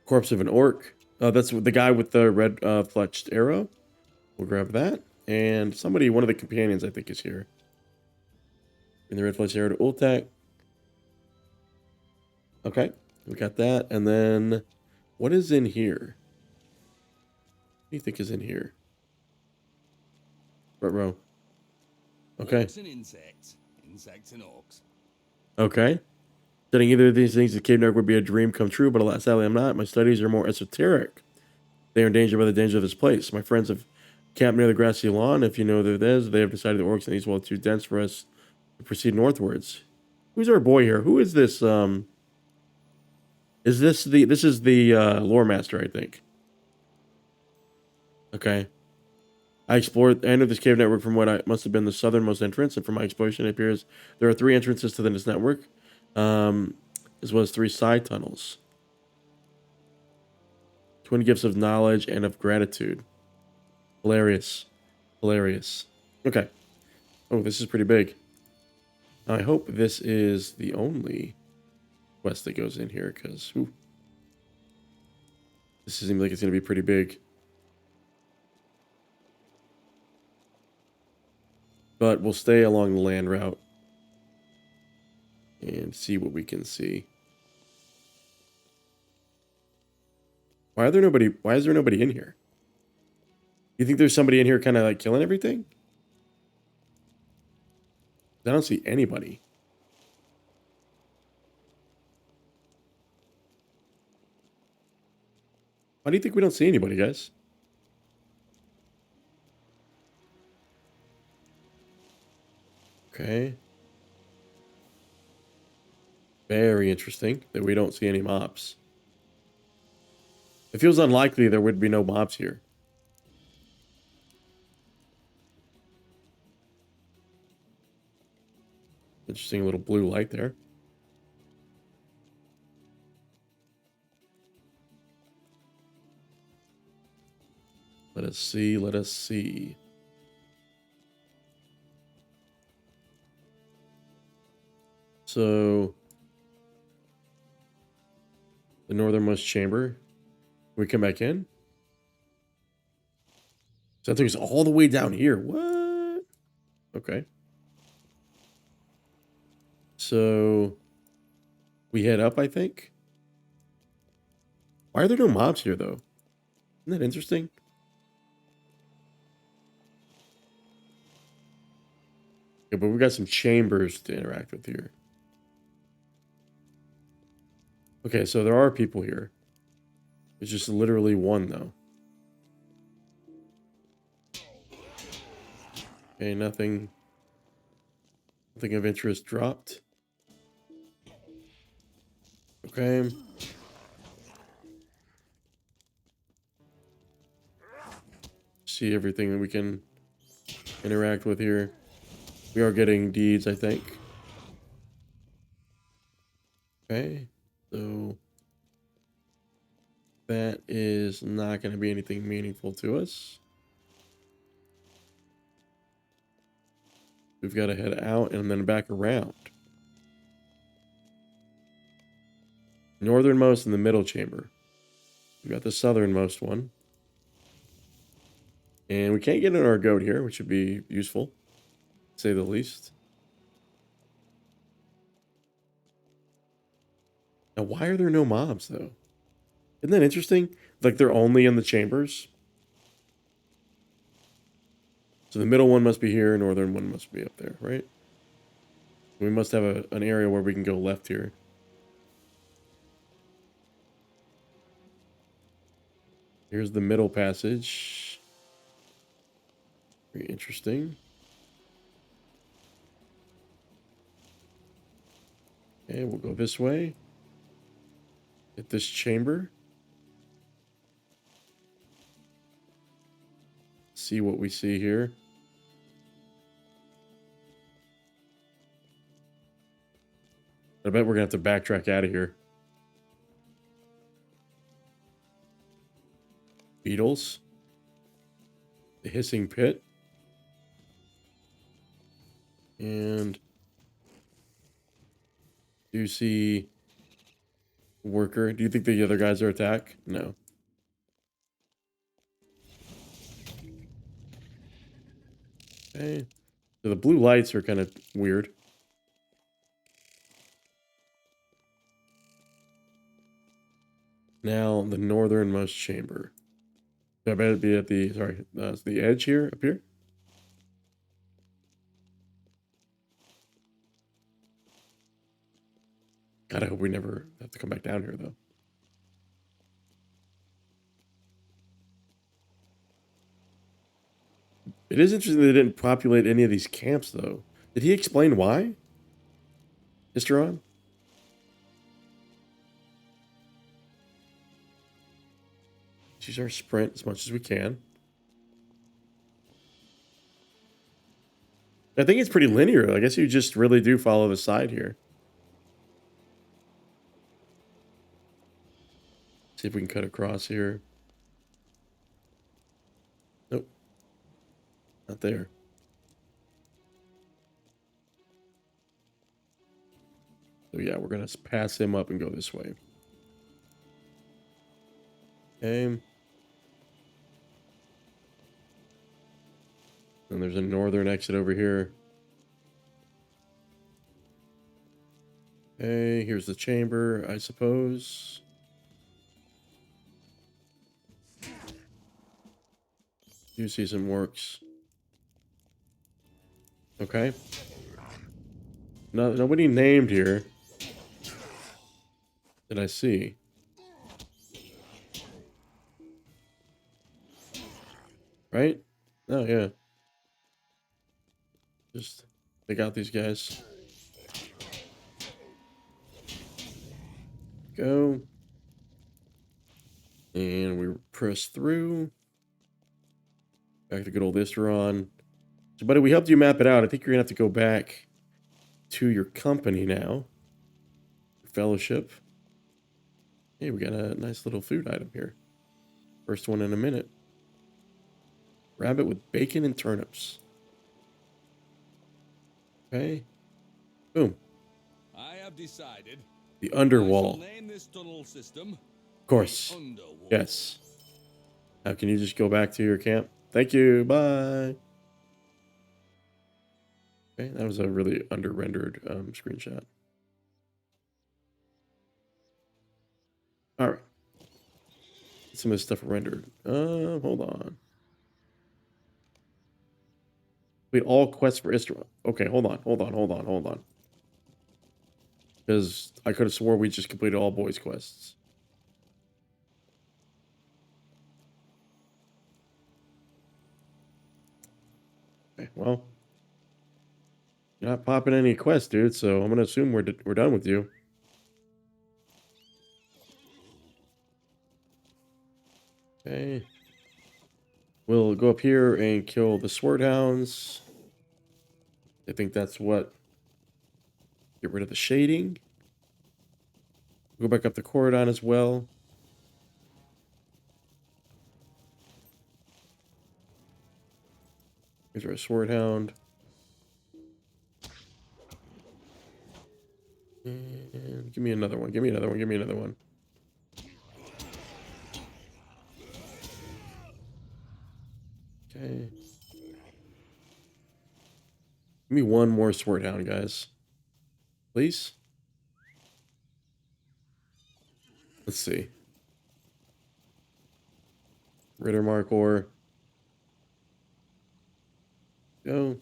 Corpse of an orc. That's the guy with the red fletched arrow. We'll grab that. And somebody, one of the companions, I think, is here. In the red flesh arrow to Ultak. Okay, we got that. And then what is in here? What do you think is in here? Front row. Okay. Orcs and insects. Insects and orcs. Okay. Studying either of these things, the cave network would be a dream come true, but alas, sadly, I'm not. My studies are more esoteric. They are in danger by the danger of this place. My friends have camped near the grassy lawn. If you know where that is, they have decided the orcs in these well too dense for us to proceed northwards. Who's our boy here? Who is this? Is this the? This is the lore master, I think. Okay. I explored the end of this cave network from what I must have been the southernmost entrance, and from my exploration, it appears there are 3 entrances to this network, as well as 3 side tunnels. Twin gifts of knowledge and of gratitude. Hilarious. Hilarious. Okay. Oh, this is pretty big. I hope this is the only quest that goes in here, because this seems like it's going to be pretty big. But we'll stay along the land route and see what we can see. Why is there nobody in here? You think there's somebody in here kind of like killing everything? I don't see anybody. Why do you think we don't see anybody, guys? Okay. Very interesting that we don't see any mobs. It feels unlikely there would be no mobs here. Interesting little blue light there. Let us see, let us see. So, the northernmost chamber. We come back in? So that took us all the way down here. What? Okay. So, we head up, I think. Why are there no mobs here, though? Isn't that interesting? Yeah, but we've got some chambers to interact with here. Okay, so there are people here. There's just literally one, though. Okay, nothing of interest dropped. Okay. See everything that we can interact with here. We are getting deeds, I think. Okay, so that is not going to be anything meaningful to us. We've got to head out and then back around. Northernmost in the middle chamber. We got the southernmost one. And we can't get in our goat here, which would be useful, to say the least. Now, why are there no mobs, though? Isn't that interesting? Like, they're only in the chambers. So the middle one must be here, northern one must be up there, right? We must have an area where we can go left here. Here's the middle passage. Very interesting. Okay, we'll go this way. Hit this chamber. See what we see here. I bet we're gonna have to backtrack out of here. Beetles. The hissing pit. And do you see worker? Do you think the other guys are attack? No. Okay. So the blue lights are kind of weird. Now the northernmost chamber. I bet it'd be at the, sorry, it's the edge here, up here. God, I hope we never have to come back down here, though. It is interesting they didn't populate any of these camps, though. Did he explain why? Mr. On? Let's use our sprint as much as we can. I think it's pretty linear. I guess you just really do follow the side here. See if we can cut across here. Nope. Not there. So yeah, we're going to pass him up and go this way. Okay. And there's a northern exit over here. Okay, here's the chamber, I suppose. You see some orcs. Okay. No, nobody named here. Did I see? Right? Oh, yeah. Just take out these guys. Go. And we press through. Back to good old Isteron. So, buddy, we helped you map it out. I think you're going to have to go back to your company now. Fellowship. Hey, we got a nice little food item here. First one in a minute. Rabbit with bacon and turnips. Okay. Boom. I have decided. The I shall underwall. name this tunnel system. Of course. Underwall. Yes. Now, can you just go back to your camp? Thank you. Bye. Okay, that was a really under-rendered screenshot. All right. Get some of this stuff rendered. Hold on. Wait, all quests for Istra. Okay, hold on. Because I could have swore we just completed all boys quests. Okay, well, you're not popping any quests, dude. So I'm gonna assume we're done with you. Okay. We'll go up here and kill the sword hounds. I think that's what. Get rid of the shading. Go back up to Corudan as well. Here's our sword hound. And give me another one. Give me another one. Okay. Give me one more sword hound, guys. Please? Let's see. Rittermark ore. Go. I'm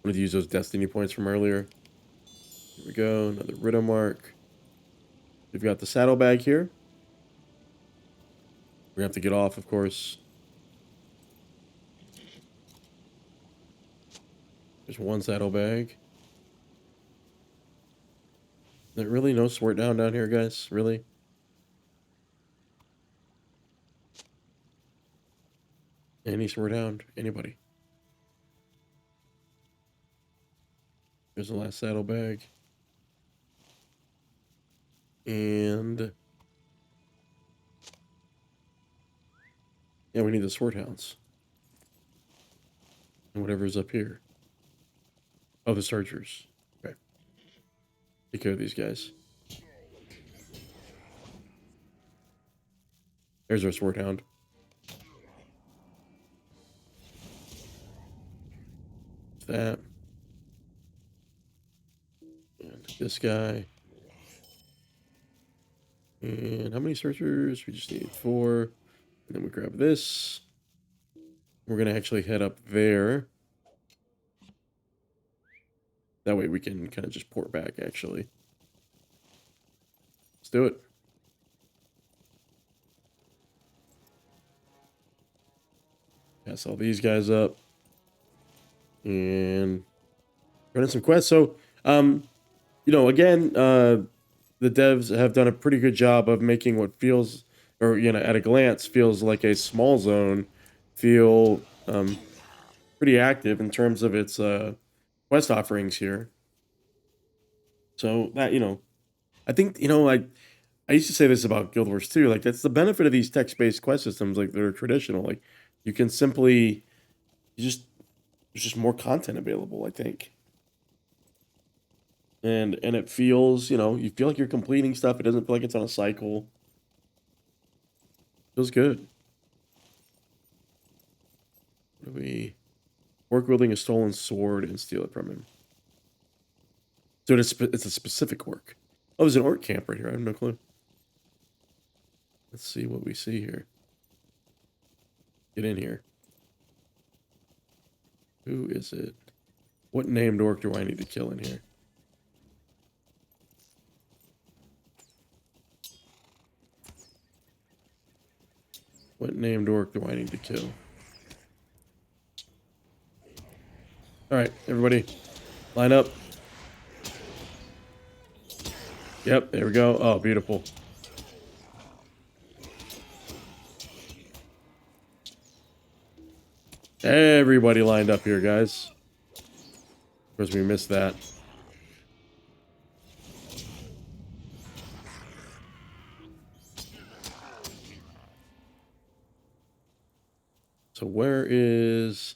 going to use those destiny points from earlier. Here we go. Another Rittermark. We've got the saddlebag here. We're going to have to get off, of course. There's one saddlebag. There really no sword down here, guys? Really? Any sword hound? Anybody? There's the last saddlebag. And yeah, we need the sword hounds. And whatever's up here. Oh, the searchers. Okay. Take care of these guys. There's our sword hound. That. And this guy. And And how many searchers? We just need 4. And then we grab this. We're going to actually head up there. That way we can kind of just port back, actually. Let's do it. Pass all these guys up. And running some quests. So, you know, again, the devs have done a pretty good job of making what feels, or, you know, at a glance, feels like a small zone feel pretty active in terms of its quest offerings here. So that, you know, I think, you know, I used to say this about Guild Wars 2, like that's the benefit of these text-based quest systems, like they're traditional. Like you can simply there's just more content available, I think. And it feels, you know, you feel like you're completing stuff. It doesn't feel like it's on a cycle. Feels good. What do we orc wielding a stolen sword and steal it from him? So it's a specific orc. Oh, there's an orc camp right here. I have no clue. Let's see what we see here. Get in here. Who is it? What named orc do I need to kill in here? What named orc do I need to kill? Alright, everybody. Line up. Yep, there we go. Oh, beautiful. Everybody lined up here, guys. Of course, we missed that. So where is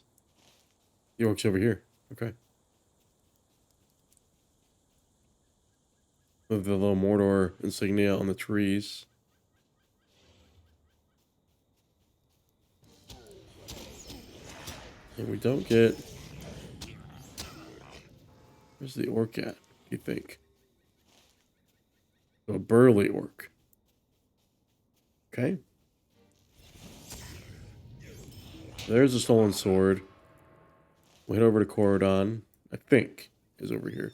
the orcs? Over here? Okay. With the little Mordor insignia on the trees. And we don't get... Where's the orc at, you think? A burly orc. Okay. There's a stolen sword. We'll head over to Corudan. I think is over here.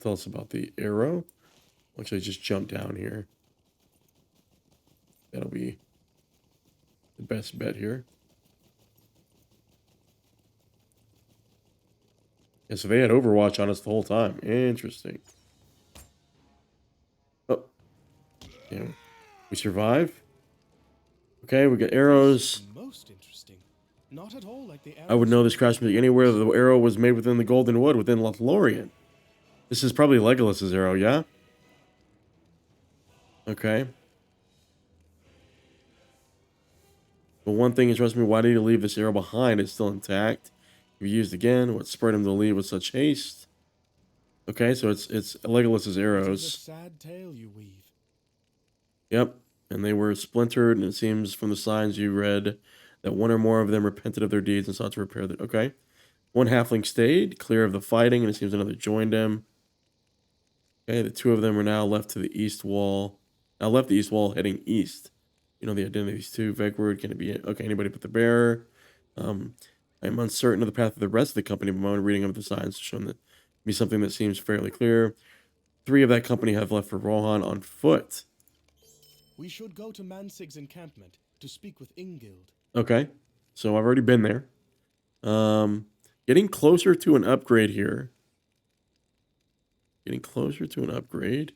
Tell us about the arrow. Which I just jumped down here. That'll be the best bet here. Yeah, so they had Overwatch on us the whole time. Interesting. Oh. Yeah. We survive. Okay, we got arrows. Most interesting. Not at all like the I would know this crash music anywhere. The arrow was made within the Golden Wood, within Lothlorien. This is probably Legolas's arrow, yeah? Okay. But one thing is, trust me, why did he leave this arrow behind? It's still intact. If used again, what spurred him to leave with such haste? Okay, so it's Legolas's arrows. It's a sad tale you weave. Yep, and they were splintered, and it seems from the signs you read that one or more of them repented of their deeds and sought to repair them. Okay. One halfling stayed, clear of the fighting, and it seems another joined him. Okay, the two of them are now left to the east wall. Now left the east wall, heading east. You know the identity of these two. Vegward, can it be... Okay, anybody but the bearer. I'm uncertain of the path of the rest of the company, but my own reading of the signs has shown that be something that seems fairly clear. 3 of that company have left for Rohan on foot. We should go to Mansig's encampment to speak with Ingild. Okay, so I've already been there. Getting closer to an upgrade here. Getting closer to an upgrade.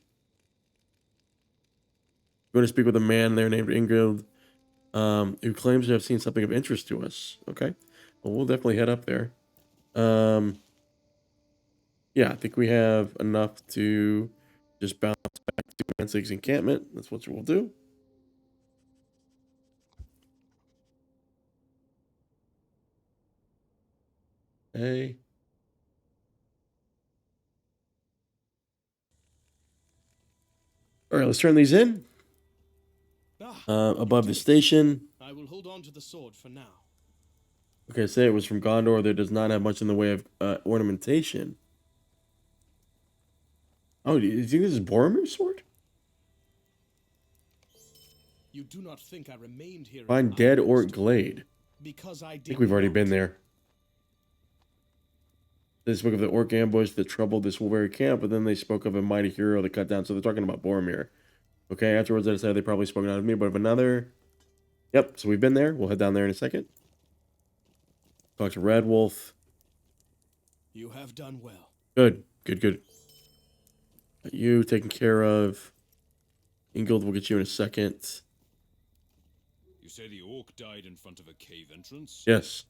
I'm going to speak with a man there named Ingild, who claims to have seen something of interest to us. Okay, well, we'll definitely head up there. Yeah, I think we have enough to just bounce back to Mansig's encampment. That's what we'll do. Okay. All right, let's turn these in. Above the station. I will hold on to the sword for now. Okay, say it was from Gondor. That does not have much in the way of ornamentation. Oh, do you think this is Boromir's sword? You do not think I remained here? Find in dead orc Arkenstone? glade. Because I I did. think we've already not. been there. They spoke of the orc ambush that troubled this very camp, but then they spoke of a mighty hero that cut down. So they're talking about Boromir. Okay, afterwards I decided they probably spoke not of me, but of another. Yep, so we've been there. We'll head down there in a second. Talk to Red Wolf. You have done well. Good, good, good. Got you taken care of. Ingold will get you in a second. You say the orc died in front of a cave entrance? Yes.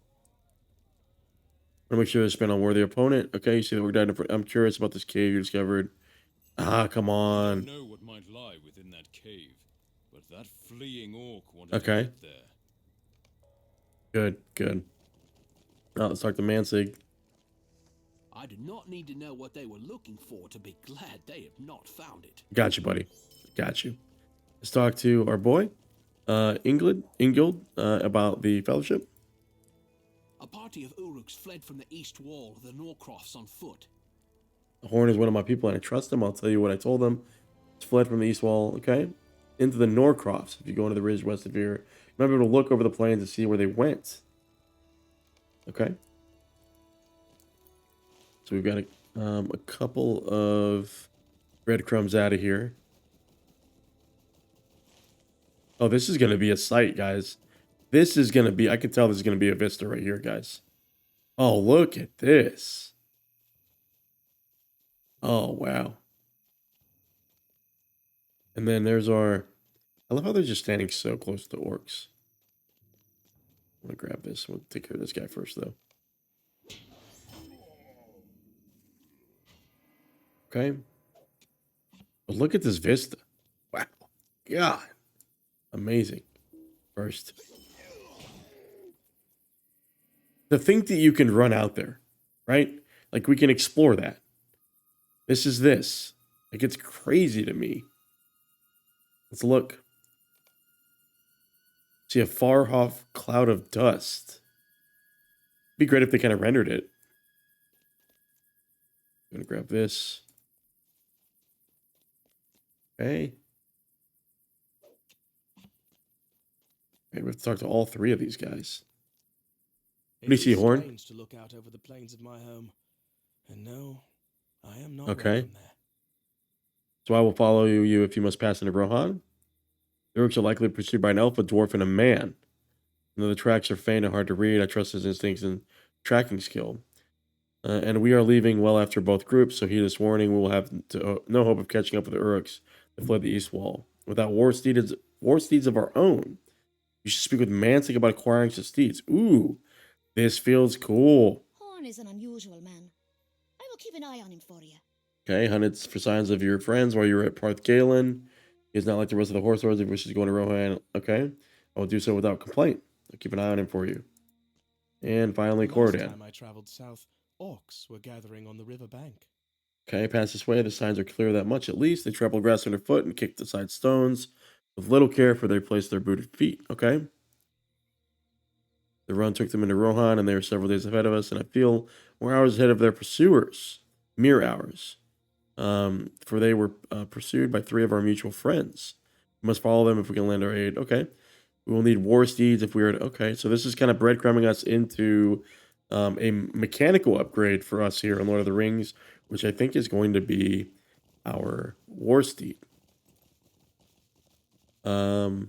Want to make sure it's been on worthy opponent. Okay, you see the orc died in front. I'm curious about this cave you discovered. Ah, come I on. don't know what might lie within that cave, but that fleeing orc wanted Okay. to get there. Good, good. Now let's talk to Mansig. I do not need to know what they were looking for to be glad they have not found it. Got you, buddy. Got you. Let's talk to our boy, Ingild, about the fellowship. A party of Uruks fled from the east wall of the Norcrofts on foot. Horn is one of my people and I trust him. I'll tell you what I told them. It's fled from the east wall, okay? Into the Norcrofts. If you go into the ridge west of here, you might be able to look over the plains and see where they went. Okay? So we've got a couple of breadcrumbs out of here. Oh, this is going to be a sight, guys. This is going to be, I can tell this is going to be a vista right here, guys. Oh, look at this. Oh, wow. And then there's our, I love how they're just standing so close to orcs. I'm going to grab this. We'll take care of this guy first, though. Okay. But look at this vista. Wow. God. Amazing. First. To think that you can run out there, right? Like we can explore that. This is this. Like it's crazy to me. Let's look. See a far off cloud of dust. Be great if they kind of rendered it. I'm gonna grab this. Okay. Okay, we have to talk to all three of these guys. What do you see, It is Horn? strange to look out over the plains of my home, and no, I am not Okay. welcome there. So I will follow you if you must pass into Rohan. The orcs are likely pursued by an elf, a dwarf, and a man. Though the tracks are faint and hard to read, I trust his instincts and tracking skill. And we are leaving well after both groups, so heed this warning. We will have no hope of catching up with the Uruks that fled the east wall. Without war steeds of our own, you should speak with Mansig about acquiring some steeds. Ooh, this feels cool. Horn is an unusual man. I will keep an eye on him for you. Okay, hunted for signs of your friends while you were at Parth Galen. He is not like the rest of the horse lords if he wishes to go into Rohan. Okay, I will do so without complaint. I'll keep an eye on him for you. And finally, Last Corudan. time I traveled south, orcs were gathering on the river bank. Okay, pass this way. The signs are clear that much at least. They trample grass underfoot and kick aside stones with little care for they place their booted feet. Okay. The run took them into Rohan, and they are several days ahead of us, and I feel we're hours ahead of their pursuers. Mere hours. For they were pursued by three of our mutual friends. We must follow them if we can lend our aid. Okay. We will need war steeds if we are to... Okay, so this is kind of breadcrumbing us into a mechanical upgrade for us here in Lord of the Rings, which I think is going to be our war steed. Talk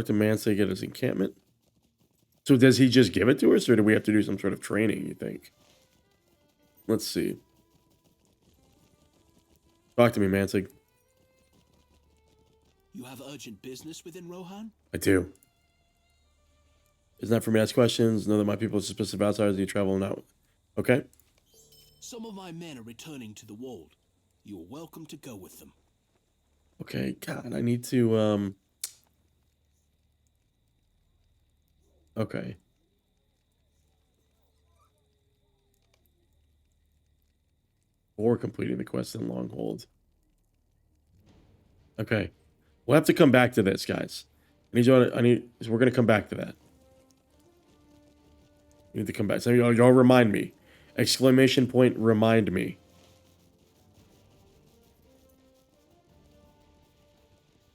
to Mansig at his encampment. So does he just give it to us, or do we have to do some sort of training, you think? Let's see. Talk to me, Mansig. You have urgent business within Rohan? I do. It's not for me to ask questions. Know that my people are suspicious of outsiders and you travel out. Okay? Some of my men are returning to the Wold. You are welcome to go with them. Okay, God, I need to, Okay. Or completing the quest in Longhold. Okay. We'll have to come back to this, guys. We're going to come back to that. We need to come back. So y'all remind me. Exclamation point, remind me.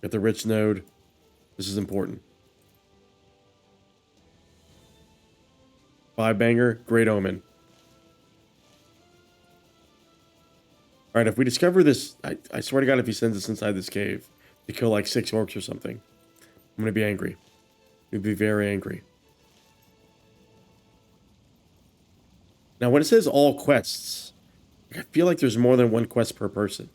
Got the rich node. This is important. 5 banger, great omen. All right, if we discover this, I swear to God, if he sends us inside this cave to kill like 6 orcs or something, I'm gonna be angry. We'd be very angry. Now, when it says all quests, I feel like there's more than one quest per person.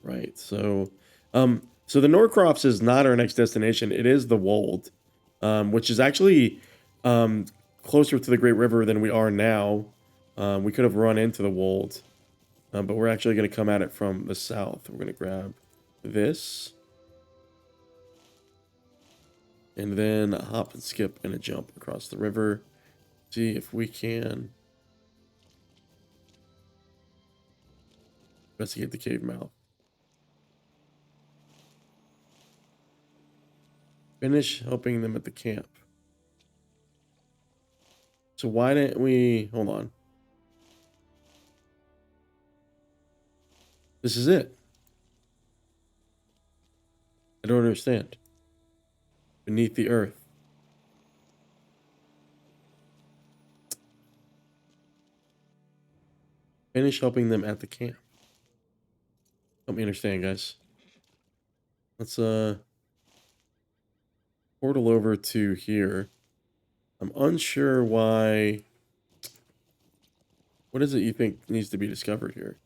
Right, so so the Norcrops is not our next destination. It is the Wold, which is actually closer to the Great River than we are now. We could have run into the Wold, but we're actually going to come at it from the south. We're going to grab this, and then a hop and skip and a jump across the river. See if we can investigate the cave mouth. Finish helping them at the camp. So why didn't we... Hold on. This is it. I don't understand. Beneath the earth. Finish helping them at the camp. Help me understand, guys. Let's portal over to here. I'm unsure why. What is it you think needs to be discovered here?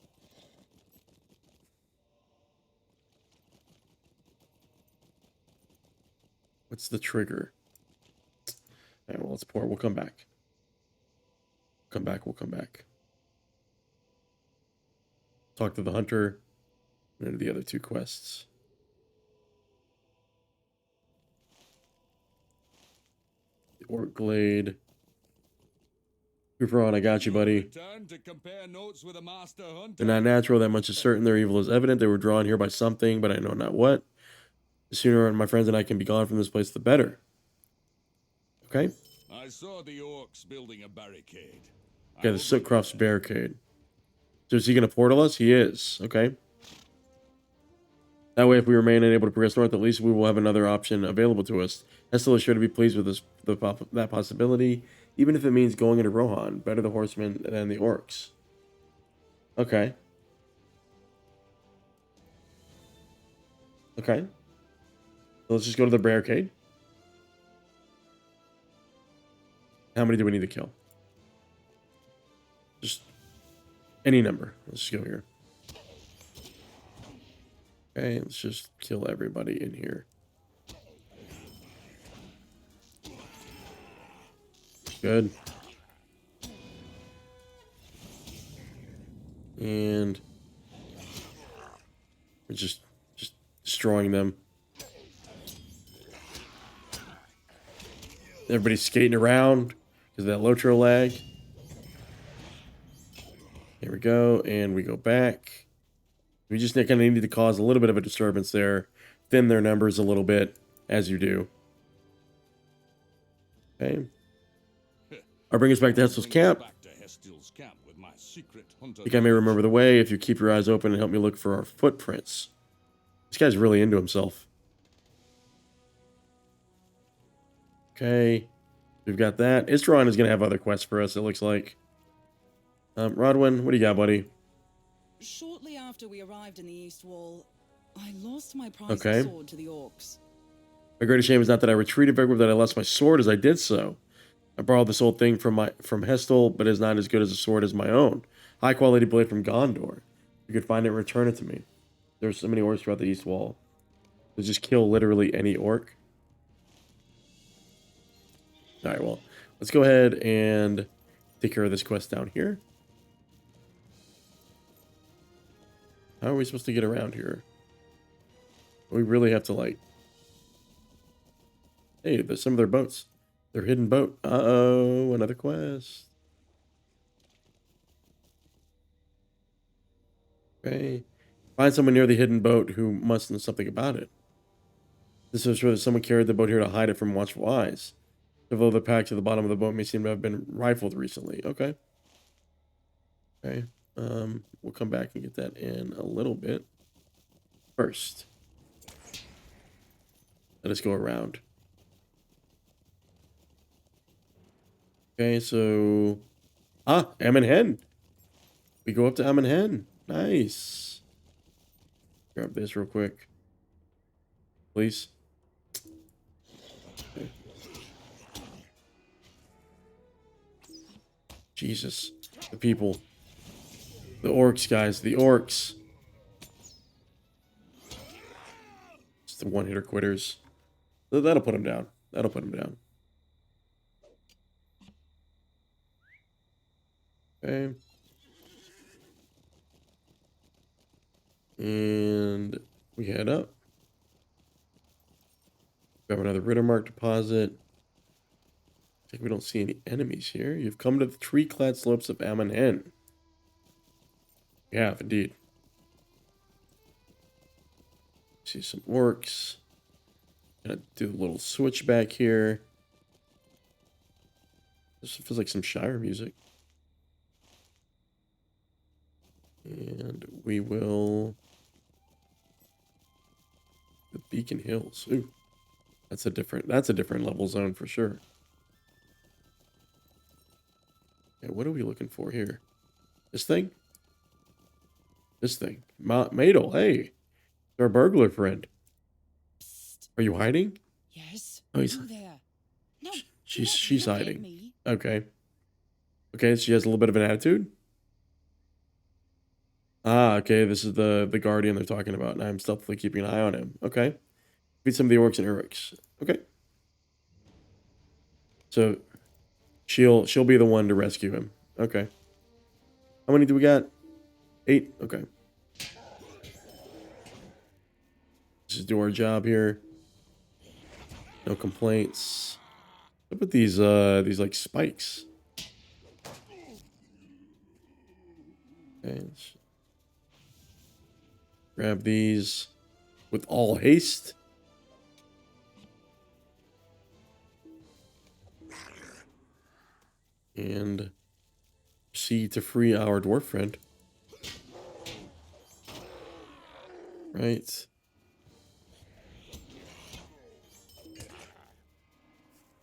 What's the trigger? All right, well, let's pour. We'll come back. We'll come back. Talk to the hunter and the other 2 quests. Orc Glade. Cooper on, I got you, buddy. They're not natural, that much is certain. Their evil is evident. They were drawn here by something, but I know not what. The sooner my friends and I can be gone from this place, the better. Okay? I saw the orcs building a barricade. Okay, the Sootcroft's barricade. So is he going to portal us? He is. Okay. That way, if we remain unable to progress north, at least we will have another option available to us. Hestel is sure to be pleased with this, that possibility, even if it means going into Rohan. Better the horsemen than the orcs. Okay. Okay. So let's just go to the barricade. How many do we need to kill? Just any number. Let's just go here. Okay, let's just kill everybody in here. Good. And we're just destroying them. Everybody's skating around because of that LOTRO lag. Here we go, and we go back. We just kind of need to cause a little bit of a disturbance there. Thin their numbers a little bit, as you do. Okay. I'll bring us back to Hestel's camp. I think I may remember the way if you keep your eyes open and help me look for our footprints. This guy's really into himself. Okay. We've got that. Istron is going to have other quests for us, it looks like. Rodwin, what do you got, buddy? Shortly after we arrived in the East Wall, I lost my prized sword to the orcs. My greatest shame is not that I retreated Vegward, that I lost my sword as I did so. I borrowed this old thing from Hestel, but it's not as good as a sword as my own. High quality blade from Gondor. If you could find it, return it to me. There's so many orcs throughout the East Wall. So just kill literally any orc. Alright, well, let's go ahead and take care of this quest down here. How are we supposed to get around here? We really have to, like... Hey, there's some of their boats. Their hidden boat. Uh-oh, another quest. Okay. Find someone near the hidden boat who must know something about it. This is sure that someone carried the boat here to hide it from watchful eyes. Although the pack to the bottom of the boat may seem to have been rifled recently. Okay. Okay. We'll come back and get that in a little bit. First, let us go around. Okay, so Amon Hen. We go up to Amon Hen. Nice. Grab this real quick, please. Okay. Jesus, the people, the orcs, guys, the orcs. It's the one-hitter quitters. That'll put him down. That'll put him down. Okay. And we head up. Grab another Rittermark deposit. I think we don't see any enemies here. You've come to the tree-clad slopes of Amon Hen. We have, indeed. See some orcs. Gonna do a little switch back here. This feels like some Shire music. And we will... The Beacon Hills. Ooh. That's a different level zone for sure. Okay, what are we looking for here? This thing? This thing. Madel, hey. Our burglar friend. Psst. Are you hiding? Yes. Oh, he's... You there. No, She's look at hiding. me. Okay. Okay, she has a little bit of an attitude. Ah, okay, this is the guardian they're talking about, and I'm stealthily keeping an eye on him. Okay. Beat some of the orcs and Uruks. Okay. So she'll be the one to rescue him. Okay. How many do we got? 8? Okay. Let's just do our job here. No complaints. Look at these like spikes. Okay. Let's grab these with all haste. And proceed to free our dwarf friend. Right.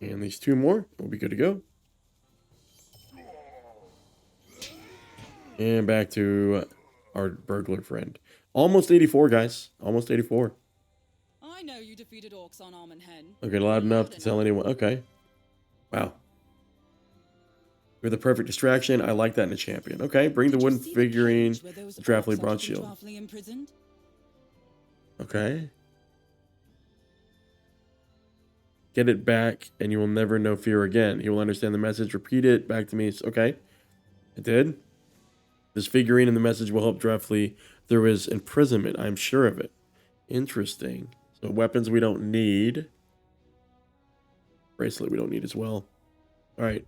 And these 2 more. We'll be good to go. And back to our burglar friend. Almost 84, guys. Almost 84. I know you defeated orcs on Amon Hen. Okay, loud enough to tell anyone. Okay. Wow. You're the perfect distraction. I like that in a champion. Okay, bring the Did you wooden see the figurine, cage where those the Draftly orcs are bronze to be shield. Draftly imprisoned? Okay. Get it back, and you will never know fear again. He will understand the message. Repeat it back to me. Okay. I did. This figurine and the message will help Draftly through his imprisonment. I'm sure of it. Interesting. So weapons we don't need. Bracelet we don't need as well. All right.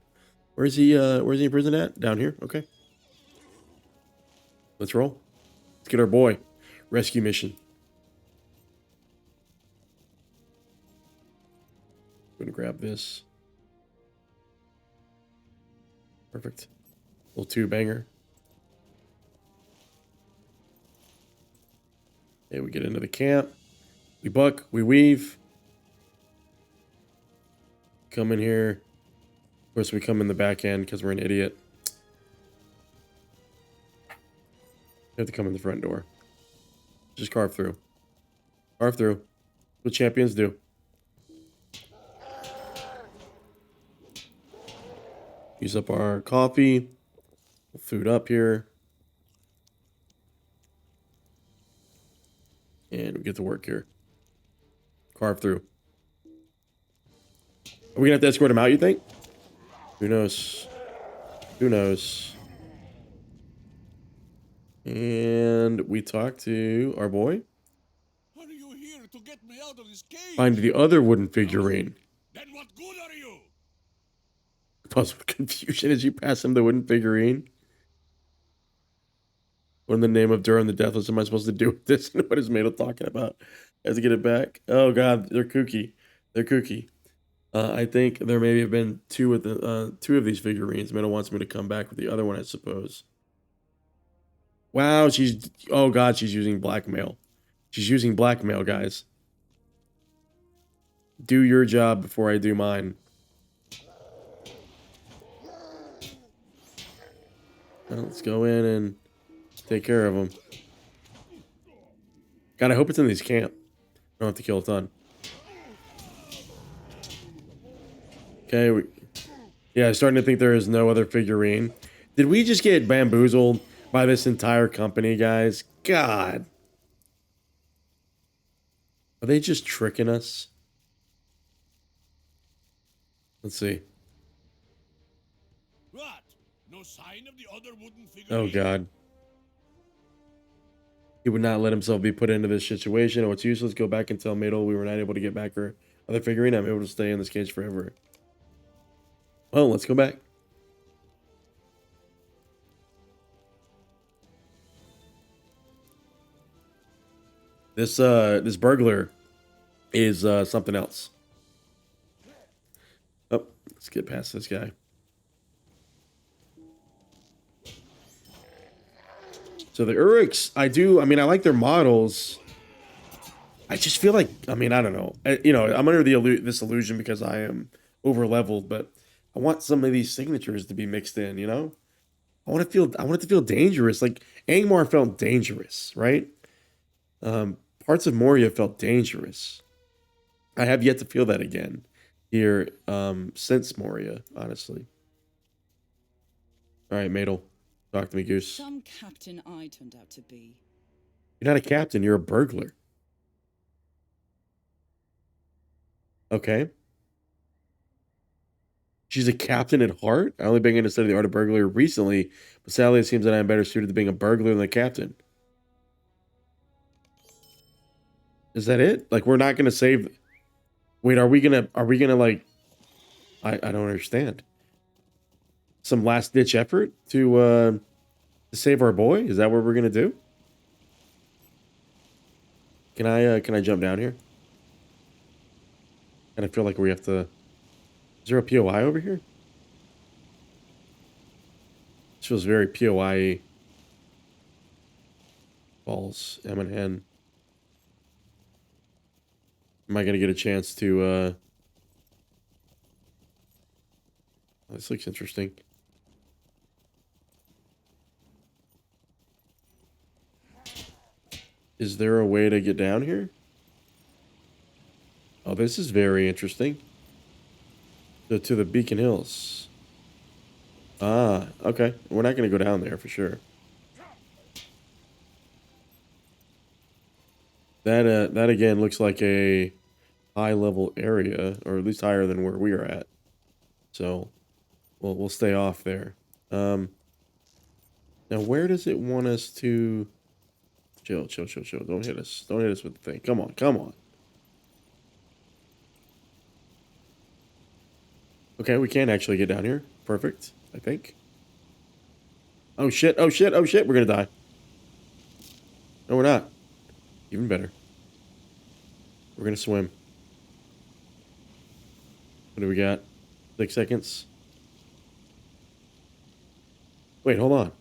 Where's he in prison at? Down here? Okay. Let's roll. Let's get our boy. Rescue mission. I'm gonna grab this. Perfect. Little 2-banger. Okay, we get into the camp. We buck, we weave. Come in here. Of course, we come in the back end because we're an idiot. We have to come in the front door. Just carve through. Carve through. What champions do. Use up our coffee. Food up here. And we get to work here. Carve through. Are we going to have to escort him out, you think? Who knows? Who knows? And we talk to our boy. Are you here to get me out of this cage? Find the other wooden figurine. Then what good are you? Pause with confusion as you pass him the wooden figurine. What in the name of Durin the Deathless am I supposed to do with this? What is Madel talking about? I have to get it back. Oh god, they're kooky. They're kooky. I think there maybe have been 2 of these figurines. Madel wants me to come back with the other one, I suppose. Wow, she's... Oh, God, she's using blackmail. She's using blackmail, guys. Do your job before I do mine. Well, let's go in and take care of them. God, I hope it's in this camp. I don't have to kill a ton. Okay, yeah, I'm starting to think there is no other figurine. Did we just get bamboozled by this entire company, guys? God. Are they just tricking us? Let's see. What? No sign of the other wooden figurine? Oh, God. He would not let himself be put into this situation. Oh, it's useless. Go back and tell Madel we were not able to get back her other figurine. I'm able to stay in this cage forever. Well, let's go back. This burglar is something else. Oh, let's get past this guy. So the orcs, I mean, I like their models. I just feel like, I mean, I don't know. You know, I'm under this illusion because I am over leveled, but I want some of these signatures to be mixed in, you know? I want it to feel dangerous. Like Angmar felt dangerous, right? Parts of Moria felt dangerous. I have yet to feel that again here since Moria, honestly. All right, Madel, talk to me, Goose. Some captain I turned out to be. You're not a captain, you're a burglar. Okay. She's a captain at heart? I only began to study the art of burglary recently, but sadly it seems that I am better suited to being a burglar than a captain. Is that it? Like, we're not gonna save... Wait, are we gonna like... I don't understand. Some last-ditch effort to save our boy? Is that what we're gonna do? Can I jump down here? And I feel like we have to... Is there a POI over here? This feels very POI-y. Balls, Amon Hen. Am I gonna get a chance to oh, this looks interesting. Is there a way to get down here? Oh, this is very interesting. To the Beacon Hills. Ah, okay. We're not going to go down there for sure. That again looks like a high level area, or at least higher than where we are at. So, we'll stay off there. Now where does it want us to... Chill. Don't hit us. Don't hit us with the thing. Come on. Okay, we can actually get down here. Perfect, I think. Oh shit. We're gonna die. No, we're not. Even better. We're gonna swim. What do we got? 6 seconds. Wait, hold on.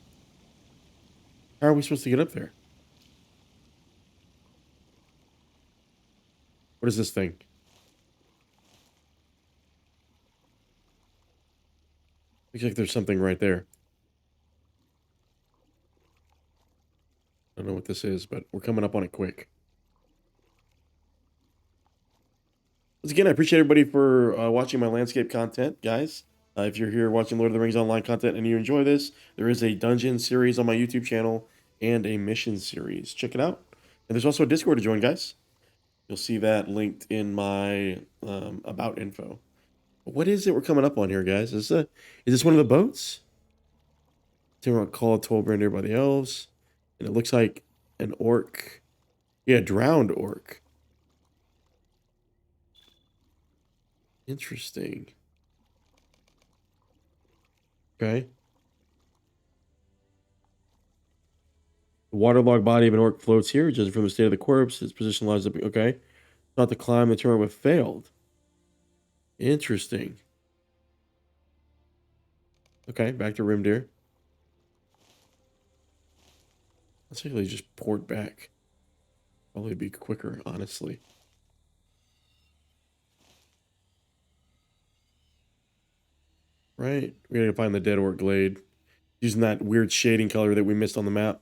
How are we supposed to get up there? What is this thing? Looks like there's something right there. I don't know what this is, but we're coming up on it quick. Once again, I appreciate everybody for watching my landscape content, guys. If you're here watching Lord of the Rings Online content and you enjoy this, there is a dungeon series on my YouTube channel and a mission series. Check it out. And there's also a Discord to join, guys. You'll see that linked in my about info. What is it we're coming up on here, guys? Is this one of the boats? Timber call a toll brand by the elves. And it looks like an orc. Yeah, drowned orc. Interesting. Okay. The waterlogged body of an orc floats here, judging from the state of the corpse. Its position lies up. Okay. Thought to climb the turret but failed. Interesting. Okay, back to Rim Deer. Let's actually just port back. Probably be quicker, honestly. Right? We gotta find the dead orc glade. Using that weird shading color that we missed on the map.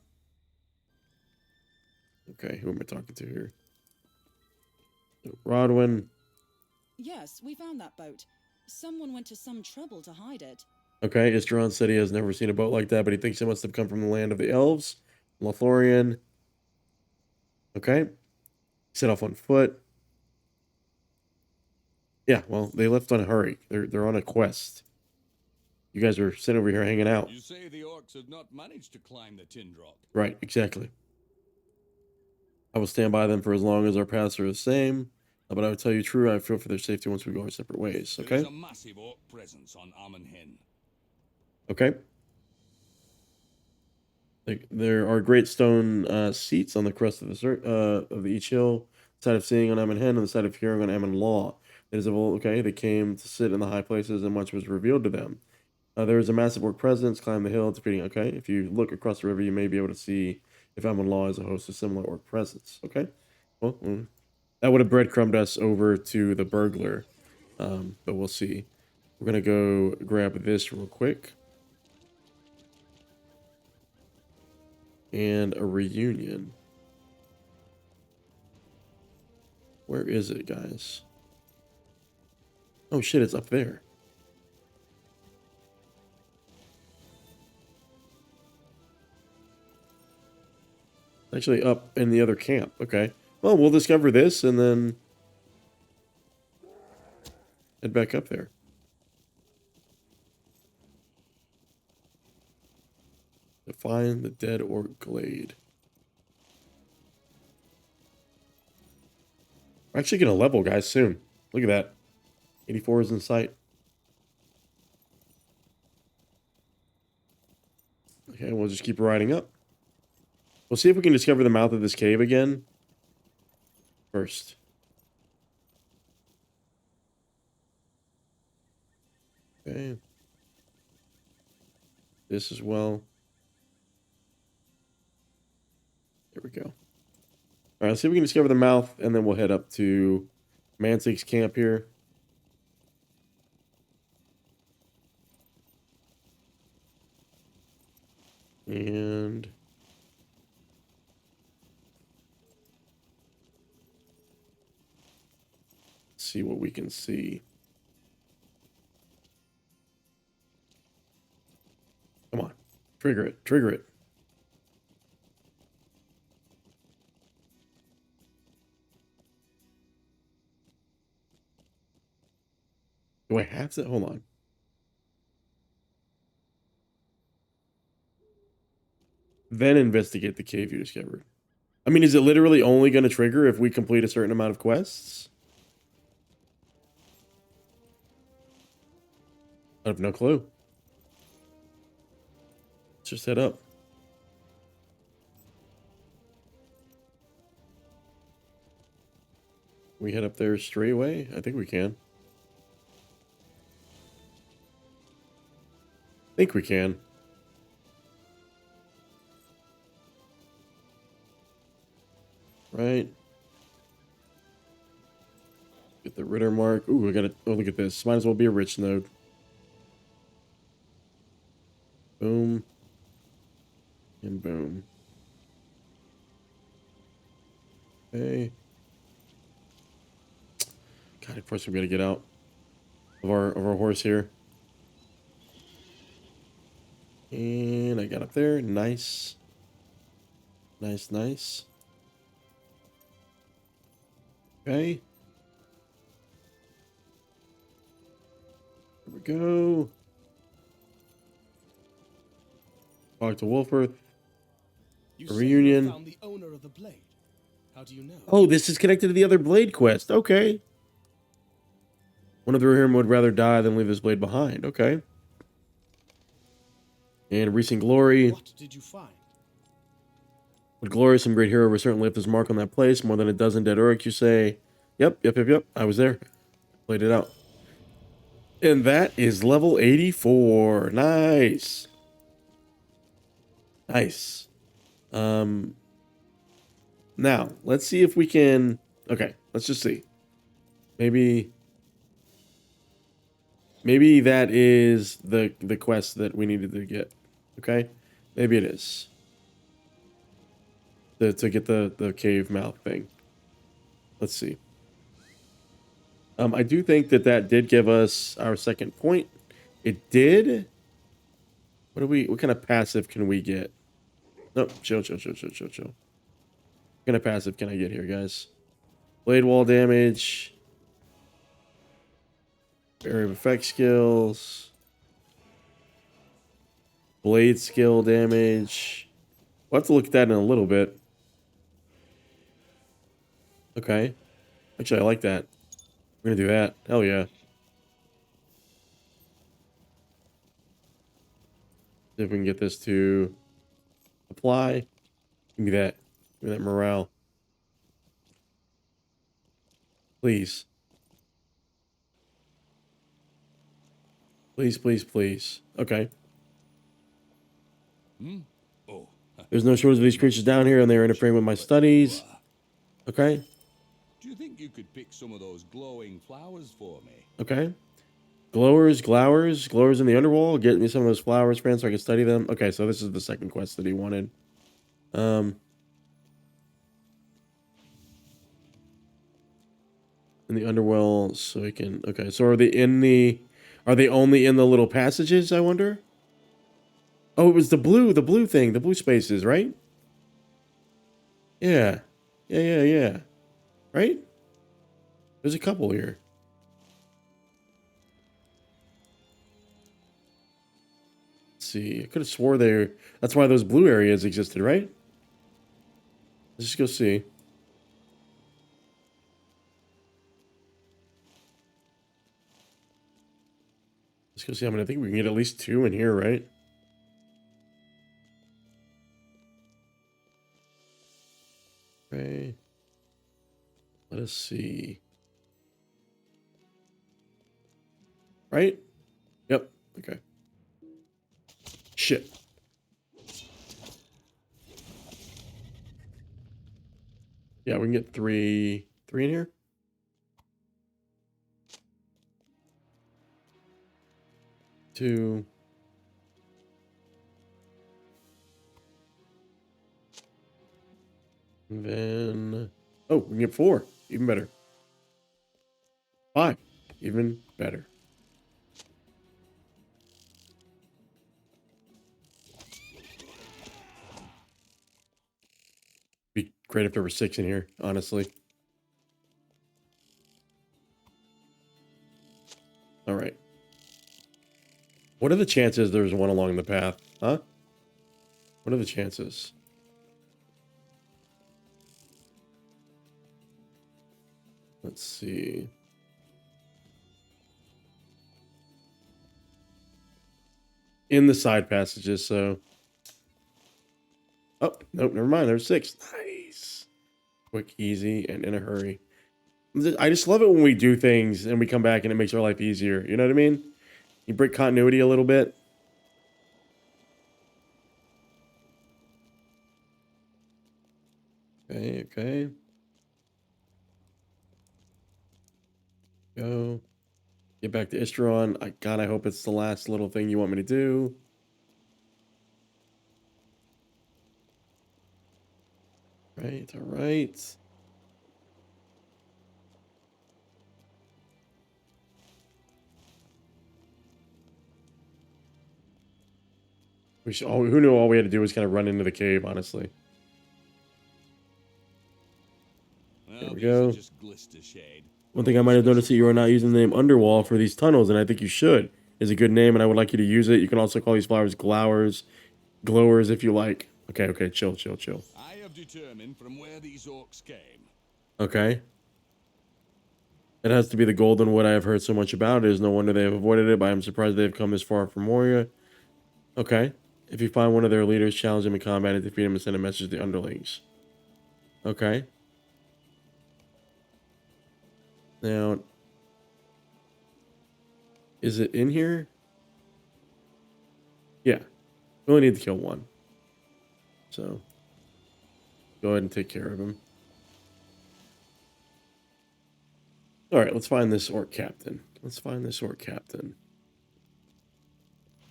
Okay, who am I talking to here? Rodwin. Yes, we found that boat. Someone went to some trouble to hide it. Okay, Istron said he has never seen a boat like that, but he thinks it must have come from the land of the elves. Lothlorien. Okay. Set off on foot. Yeah, well, they left on a hurry. They're on a quest. You guys are sitting over here hanging out. You say the orcs have not managed to climb the tin drop. Right, exactly. I will stand by them for as long as our paths are the same. But I would tell you true, I feel for their safety once we go our separate ways, okay? There is a massive orc presence on Amon Hen. Okay. There are great stone seats on the crest of each hill, the side of seeing on Amon Hen and the side of hearing on Amon Law. It is of old, okay, they came to sit in the high places and much was revealed to them. There is a massive orc presence, climb the hill, defeating, okay? If you look across the river, you may be able to see if Amon Law is a host of similar orc presence, okay? Well, that would have breadcrumbed us over to the burglar, but we'll see. We're going to go grab this real quick. And a reunion. Where is it, guys? Oh shit, it's up there. Actually up in the other camp. Okay. Well, we'll discover this and then head back up there. To find the dead orc glade. We're actually going to level, guys, soon. Look at that. 84 is in sight. Okay, we'll just keep riding up. We'll see if we can discover the mouth of this cave again. First. Okay. This as well. There we go. All right, let's see if we can discover the mouth, and then we'll head up to Mansig's camp here. And see what we can see. Come on. Trigger it. Trigger it. Do I have to? Hold on. Then investigate the cave you discovered. I mean, is it literally only going to trigger if we complete a certain amount of quests? I have no clue. Let's just head up. We head up there straight away? I think we can. I think we can. Right. Get the Ritter mark. Ooh, I got it. Oh, look at this. Might as well be a rich node. Boom. And boom. Okay. God, of course we gotta get out of our horse here. And I got up there. Nice. Nice, nice. Okay. There we go. Talk to Wolfworth. You A say reunion. you found the owner of the blade. How do you know? Oh, this is connected to the other blade quest. Okay. One of the Rohirrim would rather die than leave his blade behind. Okay. And recent glory. What did you find? Would glorious and great hero certainly left his mark on that place. More than a dozen dead orcs, you say. Yep. I was there. Played it out. And that is level 84. Nice. Nice. Now, let's see if we can... Okay, let's just see. Maybe that is the quest that we needed to get. Okay? Maybe it is. To get the cave mouth thing. Let's see. I do think that did give us our second point. It did. What kind of passive can we get? Nope, chill. What kind of passive can I get here, guys? Blade wall damage. Area of effect skills. Blade skill damage. We'll have to look at that in a little bit. Okay. Actually, I like that. We're gonna do that. Hell yeah. See if we can get this to apply. Give me that. Give me that morale. Please. Please. Okay. Oh, There's no shortage of these creatures down here, and they're interfering with my studies. Okay. do you think you could pick some of those glowing flowers for me? Okay. Glowers in the underworld. Get me some of those flowers, friends, so I can study them. Okay, so this is the second quest that he wanted. In the underworld, so he can... Okay, so are they only in the little passages, I wonder? Oh, it was the blue thing, the blue spaces, right? Yeah. Right? There's a couple here. Let's see. I could have swore that's why those blue areas existed, right? Let's just go see. Let's go see how many. I think we can get at least 2 in here, right? Okay. Let us see. Right? Yep. Okay. Shit. Yeah, we can get 3 in here. Two. And then... Oh, we can get 4. Even better. 5. Even better. Be great if there were 6 in here, honestly. All right. What are the chances there's one along the path? Huh? What are the chances? Let's see. In the side passages, so... Oh, nope, never mind. There's 6. Nice. Quick, easy, and in a hurry. I just love it when we do things and we come back and it makes our life easier. You know what I mean? You break continuity a little bit. Okay. Go. Get back to Istron. God, I hope it's the last little thing you want me to do. Right, all right. Who knew all we had to do was kind of run into the cave, honestly. There we go. One thing I might have noticed that you are not using the name Underwall for these tunnels, and I think you should. It's a good name, and I would like you to use it. You can also call these flowers glowers if you like. Okay, chill. I have determined from where these orcs came. Okay. It has to be the golden wood I have heard so much about. It is no wonder they have avoided it, but I am surprised they have come this far from Moria. Okay. If you find one of their leaders, challenge him in combat and defeat him and send a message to the underlings. Okay. Now, is it in here? Yeah. We only need to kill 1. So, Go ahead and take care of him. All right, let's find this orc captain. Let's find this orc captain.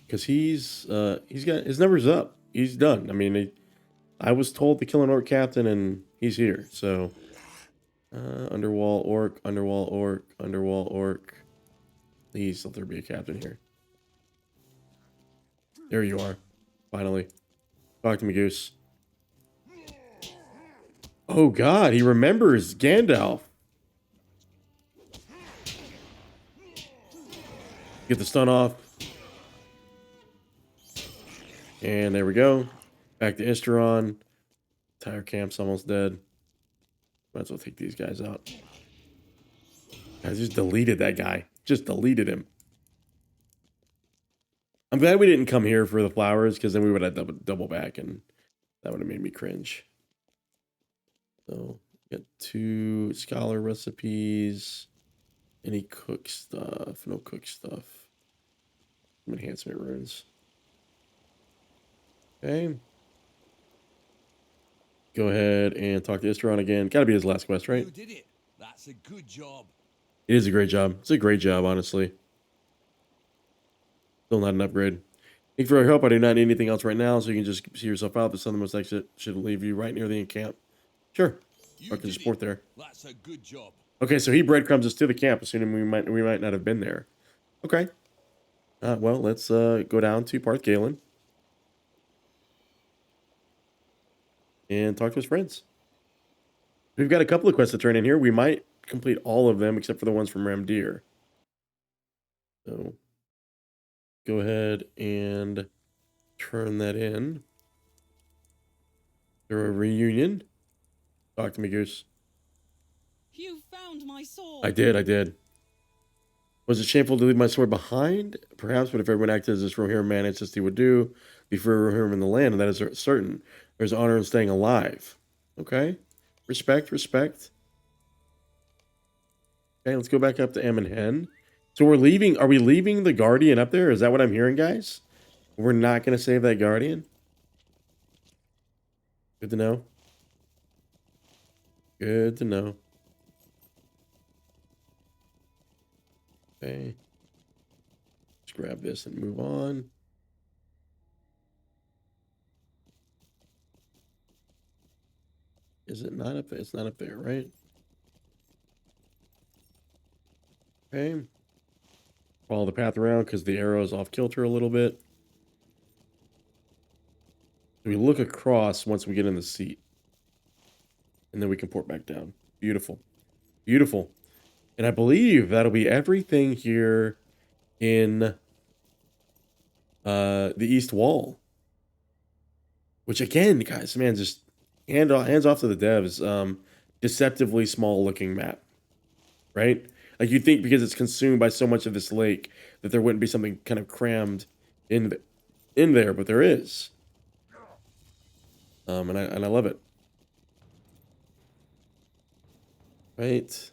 Because he's got his numbers up. He's done. I mean, I was told to kill an orc captain, and he's here. So, underwall orc, underwall orc, underwall orc. Please let there be a captain here. There you are. Finally. Talk to me, Goose. Oh God, he remembers Gandalf. Get the stun off. And there we go. Back to Isteron. Entire camp's almost dead. Might as well take these guys out. I just deleted that guy. Just deleted him. I'm glad we didn't come here for the flowers, because then we would have double back, and that would have made me cringe. So, got 2 scholar recipes. Any cook stuff? No cook stuff. Some enhancement runes. Okay. Go ahead and talk to Isteron again. Gotta be his last quest, right? You did it. That's a good job. It is a great job. It's a great job, honestly. Still not an upgrade. Thank you for your help. I do not need anything else right now, so you can just see yourself out. The southernmost exit should leave you right near the camp. Sure. I can just port there. That's a good job. Okay, so he breadcrumbs us to the camp, assuming we might not have been there. Okay. Well, let's go down to Parth Galen and talk to his friends. We've got a couple of quests to turn in here. We might complete all of them except for the ones from Ramdir. So go ahead and turn that in. They're a reunion. Talk to me, Goose. You found my sword. I did. Was it shameful to leave my sword behind? Perhaps, but if everyone acted as this Rohirrim man insisted he would do, be free Rohirrim in the land, and that is certain. There's honor in staying alive. Okay? Respect. Okay, let's go back up to Amon Hen. So are we leaving the Guardian up there? Is that what I'm hearing, guys? We're not going to save that Guardian? Good to know. Good to know. Okay. Let's grab this and move on. Is it not up there? It's not up there, right? Okay. Follow the path around because the arrow is off kilter a little bit. We look across once we get in the seat. And then we can port back down. Beautiful. Beautiful. And I believe that'll be everything here in the East Wall. Which again, guys, man, just hands off to the devs. Deceptively small looking map. Right? Like you'd think because it's consumed by so much of this lake that there wouldn't be something kind of crammed in there, but there is. And I love it. Right.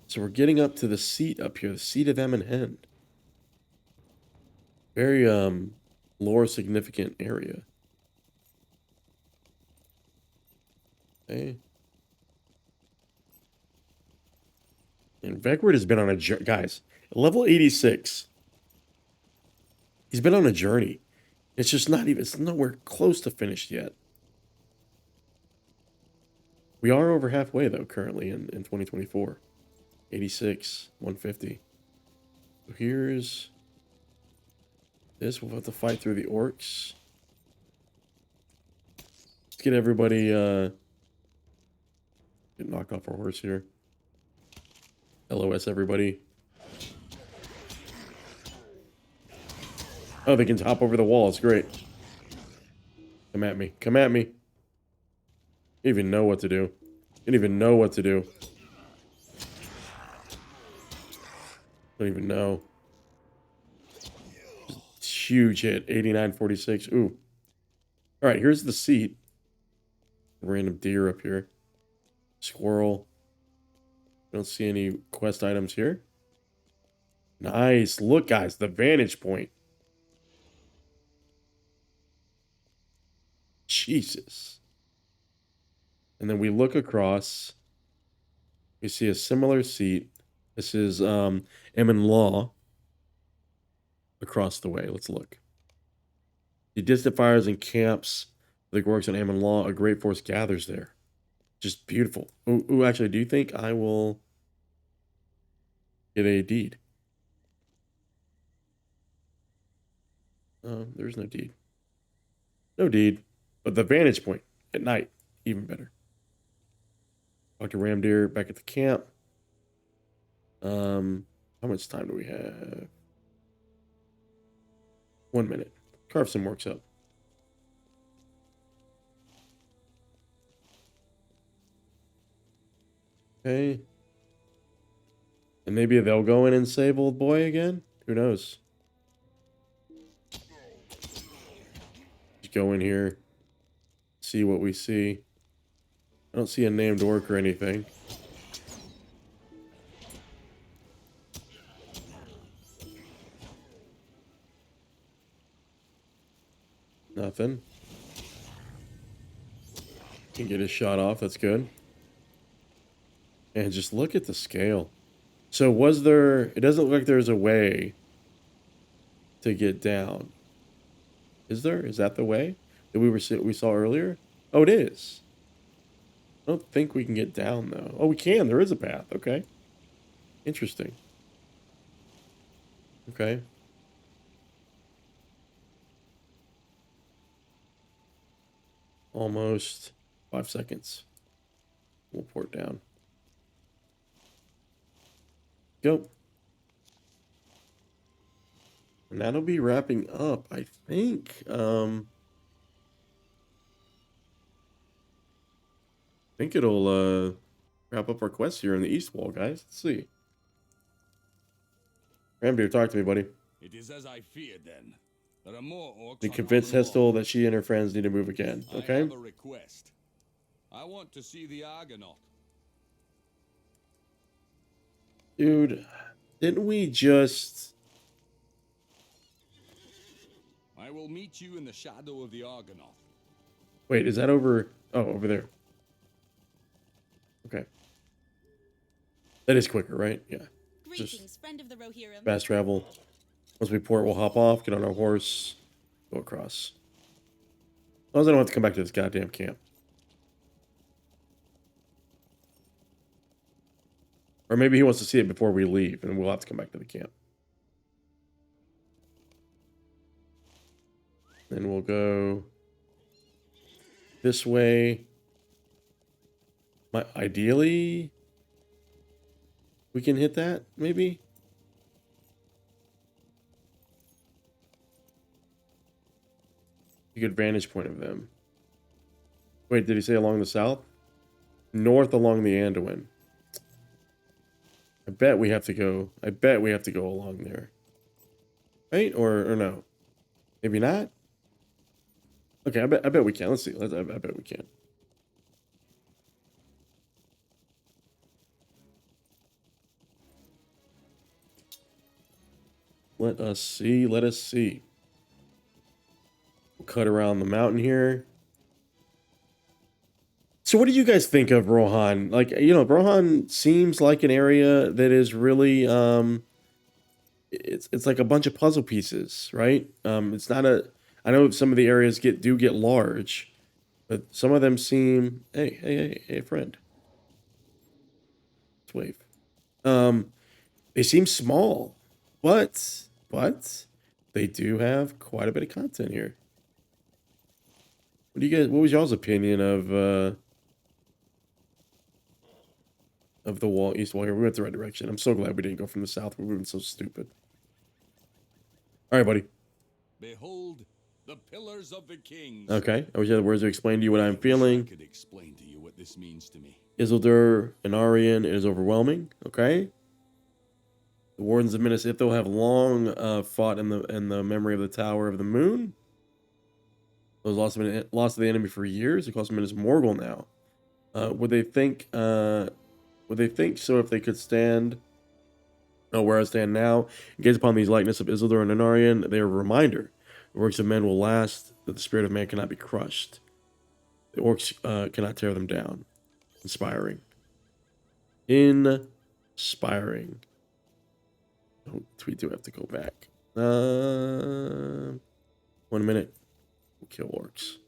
So we're getting up to the seat up here, the seat of Amon Hen. Very lore significant area. Okay. And Vegward has been on a journey, guys. At level 86. He's been on a journey. It's just it's nowhere close to finished yet. We are over halfway, though, currently in 2024. 86, 150. So here's this. We'll have to fight through the orcs. Let's get everybody, get knocked off our horse here. LOS, everybody. Oh, they can hop over the wall. It's great. Come at me. Come at me. You don't even know what to do. You don't even know what to do. Don't even know. Huge hit. 8946. Ooh. Alright, here's the seat. Random deer up here. Squirrel. Don't see any quest items here. Nice. Look, guys, the vantage point. Jesus. And then we look across. We see a similar seat. This is Amon Law across the way. Let's look. The distant fires and camps the orcs on Amon Law. A great force gathers there. Just beautiful. Ooh, actually, do you think I will get a deed? There's no deed. No deed. But the vantage point at night, even better. Talk to Ramdeer back at the camp. How much time do we have? 1 minute. Carve some orcs up. Okay. And maybe they'll go in and save old boy again? Who knows? Just go in here. See what we see. I don't see a named orc or anything. Nothing. Can get his shot off. That's good. And just look at the scale. So was there... It doesn't look like there's a way to get down. Is there? Is that the way that we saw earlier? Oh, it is. I don't think we can get down, though. Oh, we can. There is a path. Okay. Interesting. Okay. Almost 5 seconds. We'll port down. Go. And that'll be wrapping up, I think. I think it'll wrap up our quest here in the East Wall, guys. Let's see. Ramdeer, talk to me, buddy. It is as I feared then. There are more orcs. They on convinced Amon Law. Hestel that she and her friends need to move again. I Okay. have a request. I want to see the Argonaut. Dude, didn't we just... I will meet you in the shadow of the Argonaut. Wait, is that over... Oh, over there. Okay. That is quicker, right? Yeah. Greetings, friend of the Rohirrim. Fast travel. Once we port, we'll hop off, get on our horse, go across. As long as I don't have to come back to this goddamn camp. Or maybe he wants to see it before we leave, and we'll have to come back to the camp. Then we'll go this way. Ideally, we can hit that, maybe? A good vantage point of them. Wait, did he say along the south? North along the Anduin. I bet we have to go along there. Right? Or no? Maybe not? Okay, I bet we can. Let's see. I bet we can. Let us see. Let us see. We'll cut around the mountain here. So what do you guys think of Rohan? Like, you know, Rohan seems like an area that is really, it's like a bunch of puzzle pieces, right? It's not a, I know some of the areas do get large, but some of them seem, hey, friend. Let's wave. They seem small, but they do have quite a bit of content here. What was y'all's opinion of the wall, east wall here? We went the right direction. I'm so glad we didn't go from the south. We would have been so stupid. All right, buddy. Behold the pillars of the kings. Okay. I wish I had the words to explain to you what I'm feeling. I could explain to you what this means to me. Isildur and Aryan is overwhelming. Okay. The Wardens of Minas Ithil have long fought in the memory of the Tower of the Moon. Those lost to the enemy for years. It cost Minas Morgul now. Would they think so if they could stand where I stand now? Gaze upon these likeness of Isildur and Anarion, they are a reminder. The works of men will last, that the spirit of man cannot be crushed. The orcs cannot tear them down. Inspiring. Inspiring. Oh, we do have to go back. 1 minute. We'll kill orcs.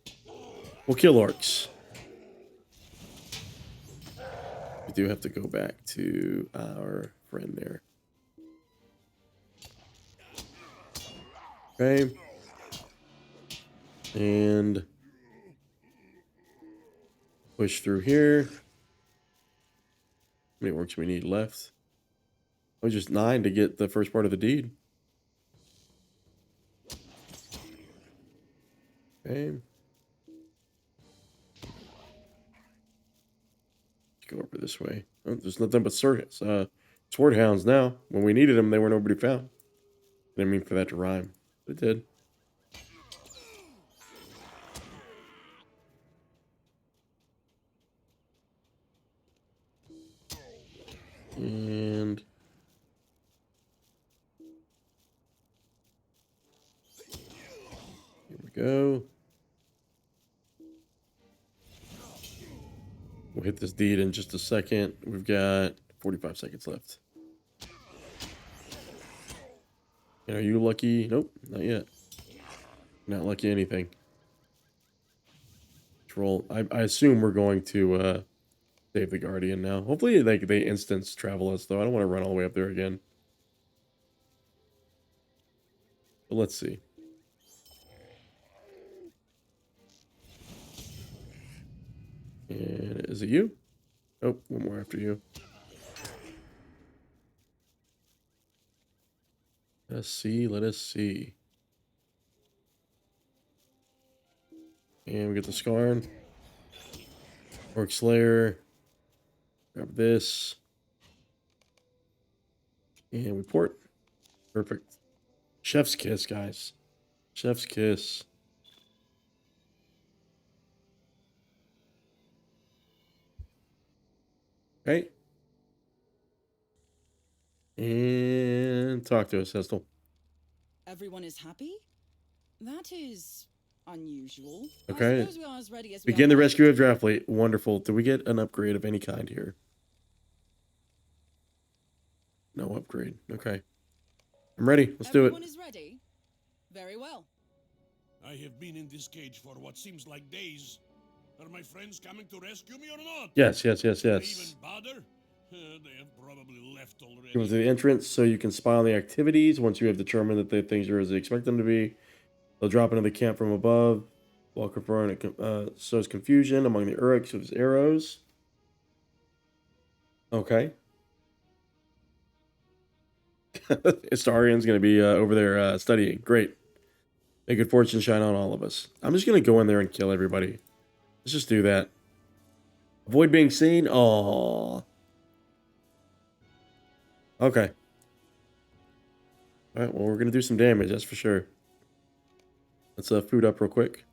We'll kill orcs. We do have to go back to our friend there. Okay. And push through here. How many orcs we need left? Oh, just 9 to get the first part of the deed. Okay. Let's go over this way. Oh, there's nothing but sword hounds now. When we needed them, they were nobody found. Didn't mean for that to rhyme, but it did. And here we go. We'll hit this deed in just a second. We've got 45 seconds left. And are you lucky? Nope, not yet. Not lucky anything. Let's roll. I assume we're going to save the Guardian now. Hopefully they instance travel us, though. I don't want to run all the way up there again. But let's see. And is it you? Oh, one more after you. Let's see, let us see. And we get the Scarn. Orc Slayer. Grab this. And we port. Perfect. Chef's kiss, guys. Chef's kiss. Okay. And talk to us, Hestel. Everyone is happy? That is unusual. Okay. I suppose we are as ready as we Begin are the ready. rescue of Draftfleet. Wonderful. Do we get an upgrade of any kind here? No upgrade. Okay. I'm ready. Let's do it. Everyone is ready? Very well. I have been in this cage for what seems like days. Are my friends coming to rescue me or not? Yes, yes, yes, Do they yes. even bother? They have probably left already. Go to the entrance so you can spy on the activities. Once you have determined that the things are as they expect them to be, they'll drop into the camp from above. While confirming it sows confusion among the orcs with his arrows. Okay. Astarian's going to be over there studying. Great. May good fortune shine on all of us. I'm just going to go in there and kill everybody. Let's just do that. Avoid being seen. Aww. Okay. Alright, well, we're going to do some damage, that's for sure. Let's food up real quick.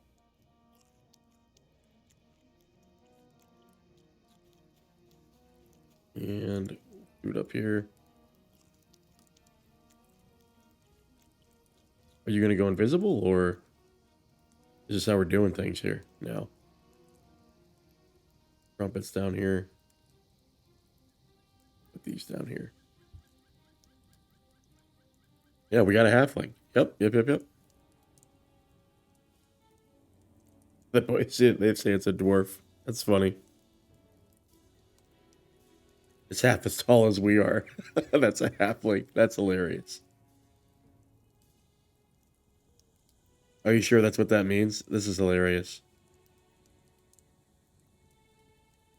And food up here. Are you going to go invisible, or is this how we're doing things here now? Trumpets down here. Put these down here. Yeah, we got a halfling. Yep. The boys, they say it's a dwarf. That's funny. It's half as tall as we are. That's a halfling. That's hilarious. Are you sure that's what that means? This is hilarious.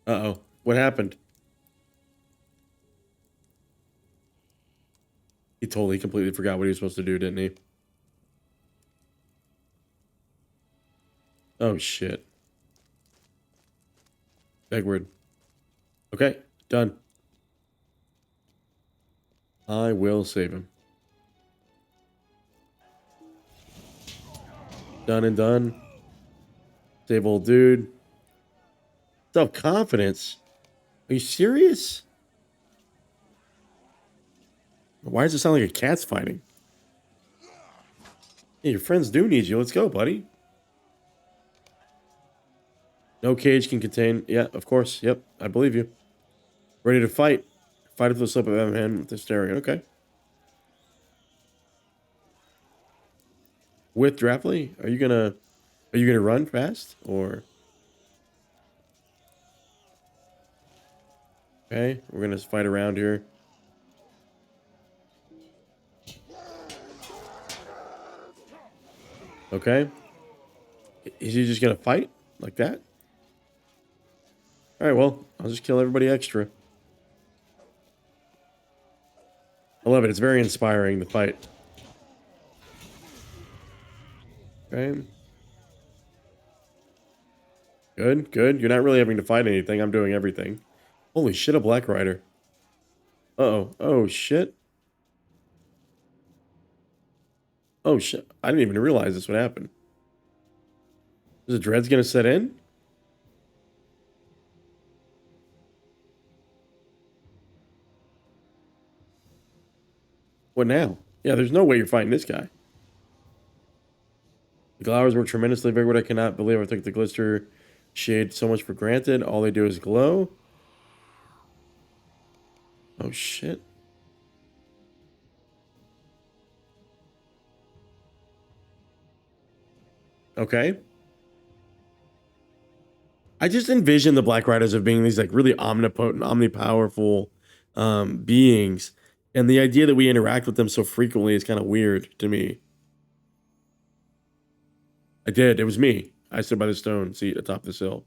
Uh-oh. What happened? He totally completely forgot what he was supposed to do, didn't he? Oh, shit. Vegward. Okay, done. I will save him. Done and done. Save old dude. Self-confidence? Are you serious? Why does it sound like a cat's fighting? Hey, your friends do need you. Let's go, buddy. No cage can contain. Yeah, of course. Yep, I believe you. Ready to fight. Fight for the slip of Amon Hen with Hysterian. Okay. With Draftly, are you gonna run fast or? Okay, we're gonna fight around here. Okay. Is he just gonna fight like that? All right. Well, I'll just kill everybody extra. I love it. It's very inspiring, the fight. Okay. Good, good. You're not really having to fight anything. I'm doing everything. Holy shit, a Black Rider. Uh-oh. Oh, shit. Oh, shit. I didn't even realize this would happen. Is the dreads gonna set in? What now? Yeah, there's no way you're fighting this guy. The glowers were tremendously Vegward. I cannot believe I took the glister shade so much for granted. All they do is glow. Oh, shit. Okay. I just envision the Black Riders of being these like really omnipotent, omnipowerful beings. And the idea that we interact with them so frequently is kind of weird to me. I did. It was me. I stood by the stone seat atop this hill.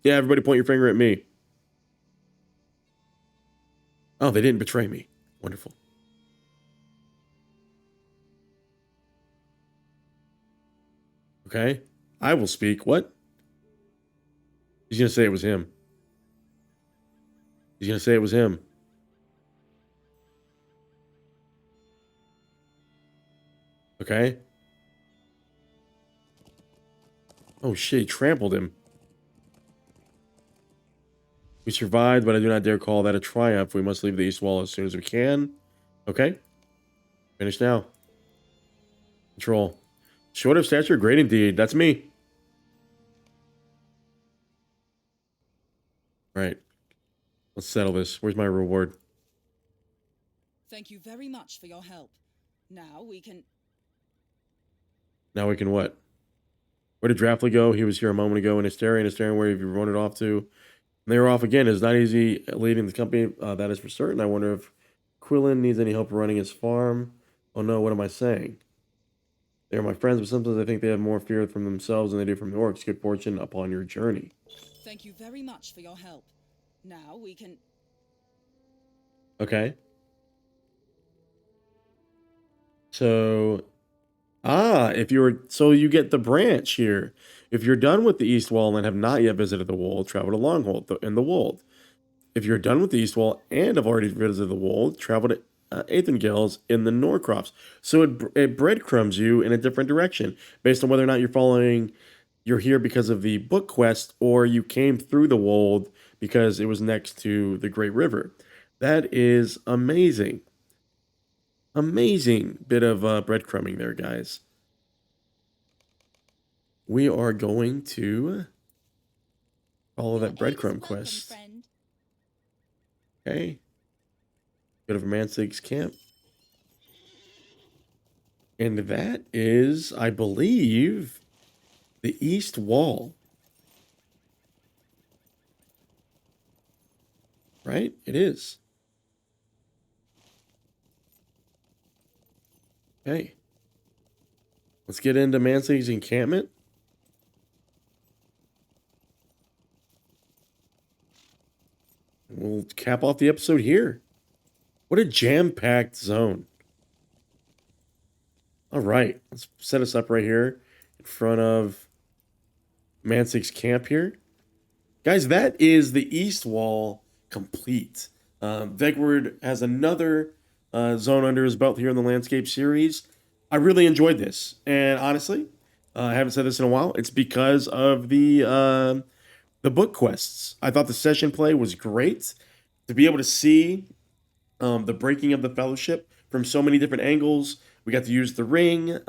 Yeah, everybody point your finger at me. Oh, they didn't betray me. Wonderful. Okay. I will speak. What? He's going to say it was him. He's going to say it was him. Okay. Oh, shit. He trampled him. We survived, but I do not dare call that a triumph. We must leave the east wall as soon as we can. Okay. Finish now. Control. Short of stature, great indeed. That's me. Right. Let's settle this. Where's my reward? Thank you very much for your help. Now we can what? Where did Draftly go? He was here a moment ago. And Hysterian, where have you run it off to? And they were off again. It's not easy leading the company. That is for certain. I wonder if Quillen needs any help running his farm. Oh no, what am I saying? They are my friends, but sometimes I think they have more fear from themselves than they do from the orcs. Good fortune upon your journey. Thank you very much for your help. Now we can... Okay. So... if you were... So you get the branch here. If you're done with the East Wall and have not yet visited the Wold, travel to Longhold in the Wold. If you're done with the East Wall and have already visited the Wold, travel to Aethengels in the Norcrops. So it breadcrumbs you in a different direction based on whether or not you're here because of the book quest or you came through the Wold because it was next to the Great River. That is amazing. Amazing bit of breadcrumbing there, guys. We are going to follow that breadcrumb quest. Okay. Go to Vermansig's camp. And that is, I believe, the East Wall. Right? It is. Okay. Let's get into Mansig's encampment. We'll cap off the episode here. What a jam-packed zone. All right. Let's set us up right here in front of Mansig's camp here. Guys, that is the East Wall complete. Vegward has another zone under his belt here in the landscape series. I really enjoyed this. And honestly, I haven't said this in a while. It's because of the book quests. I thought the session play was great. To be able to see the breaking of the Fellowship from so many different angles. We got to use the ring.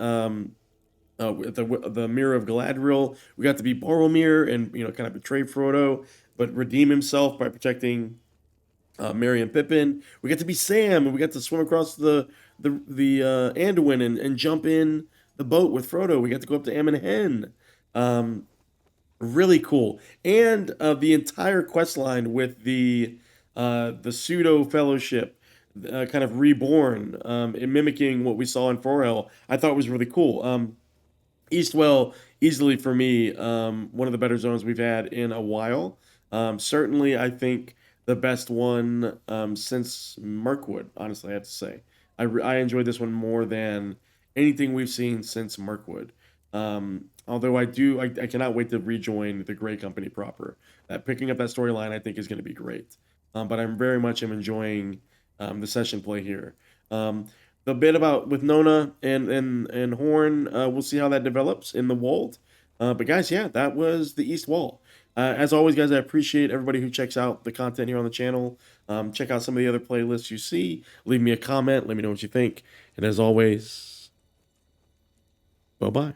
with the Mirror of Galadriel. We got to be Boromir and, kind of betray Frodo, but redeem himself by protecting Merry and Pippin. We got to be Sam, and we got to swim across the Anduin and jump in the boat with Frodo. We got to go up to Amon Hen. Really cool. And the entire quest line with the pseudo fellowship kind of reborn, and mimicking what we saw in Forel, I thought was really cool. Eastwell, easily for me, one of the better zones we've had in a while. Certainly, I think the best one since Mirkwood, honestly, I have to say. I enjoyed this one more than anything we've seen since Mirkwood. Although I cannot wait to rejoin the Grey Company proper. Picking up that storyline, I think, is going to be great. But I'm very much enjoying the session play here. The bit about with Nona and Horn, we'll see how that develops in the Wold. But guys, yeah, that was the East Wall. As always, guys, I appreciate everybody who checks out the content here on the channel. Check out some of the other playlists you see. Leave me a comment. Let me know what you think. And as always, bye-bye.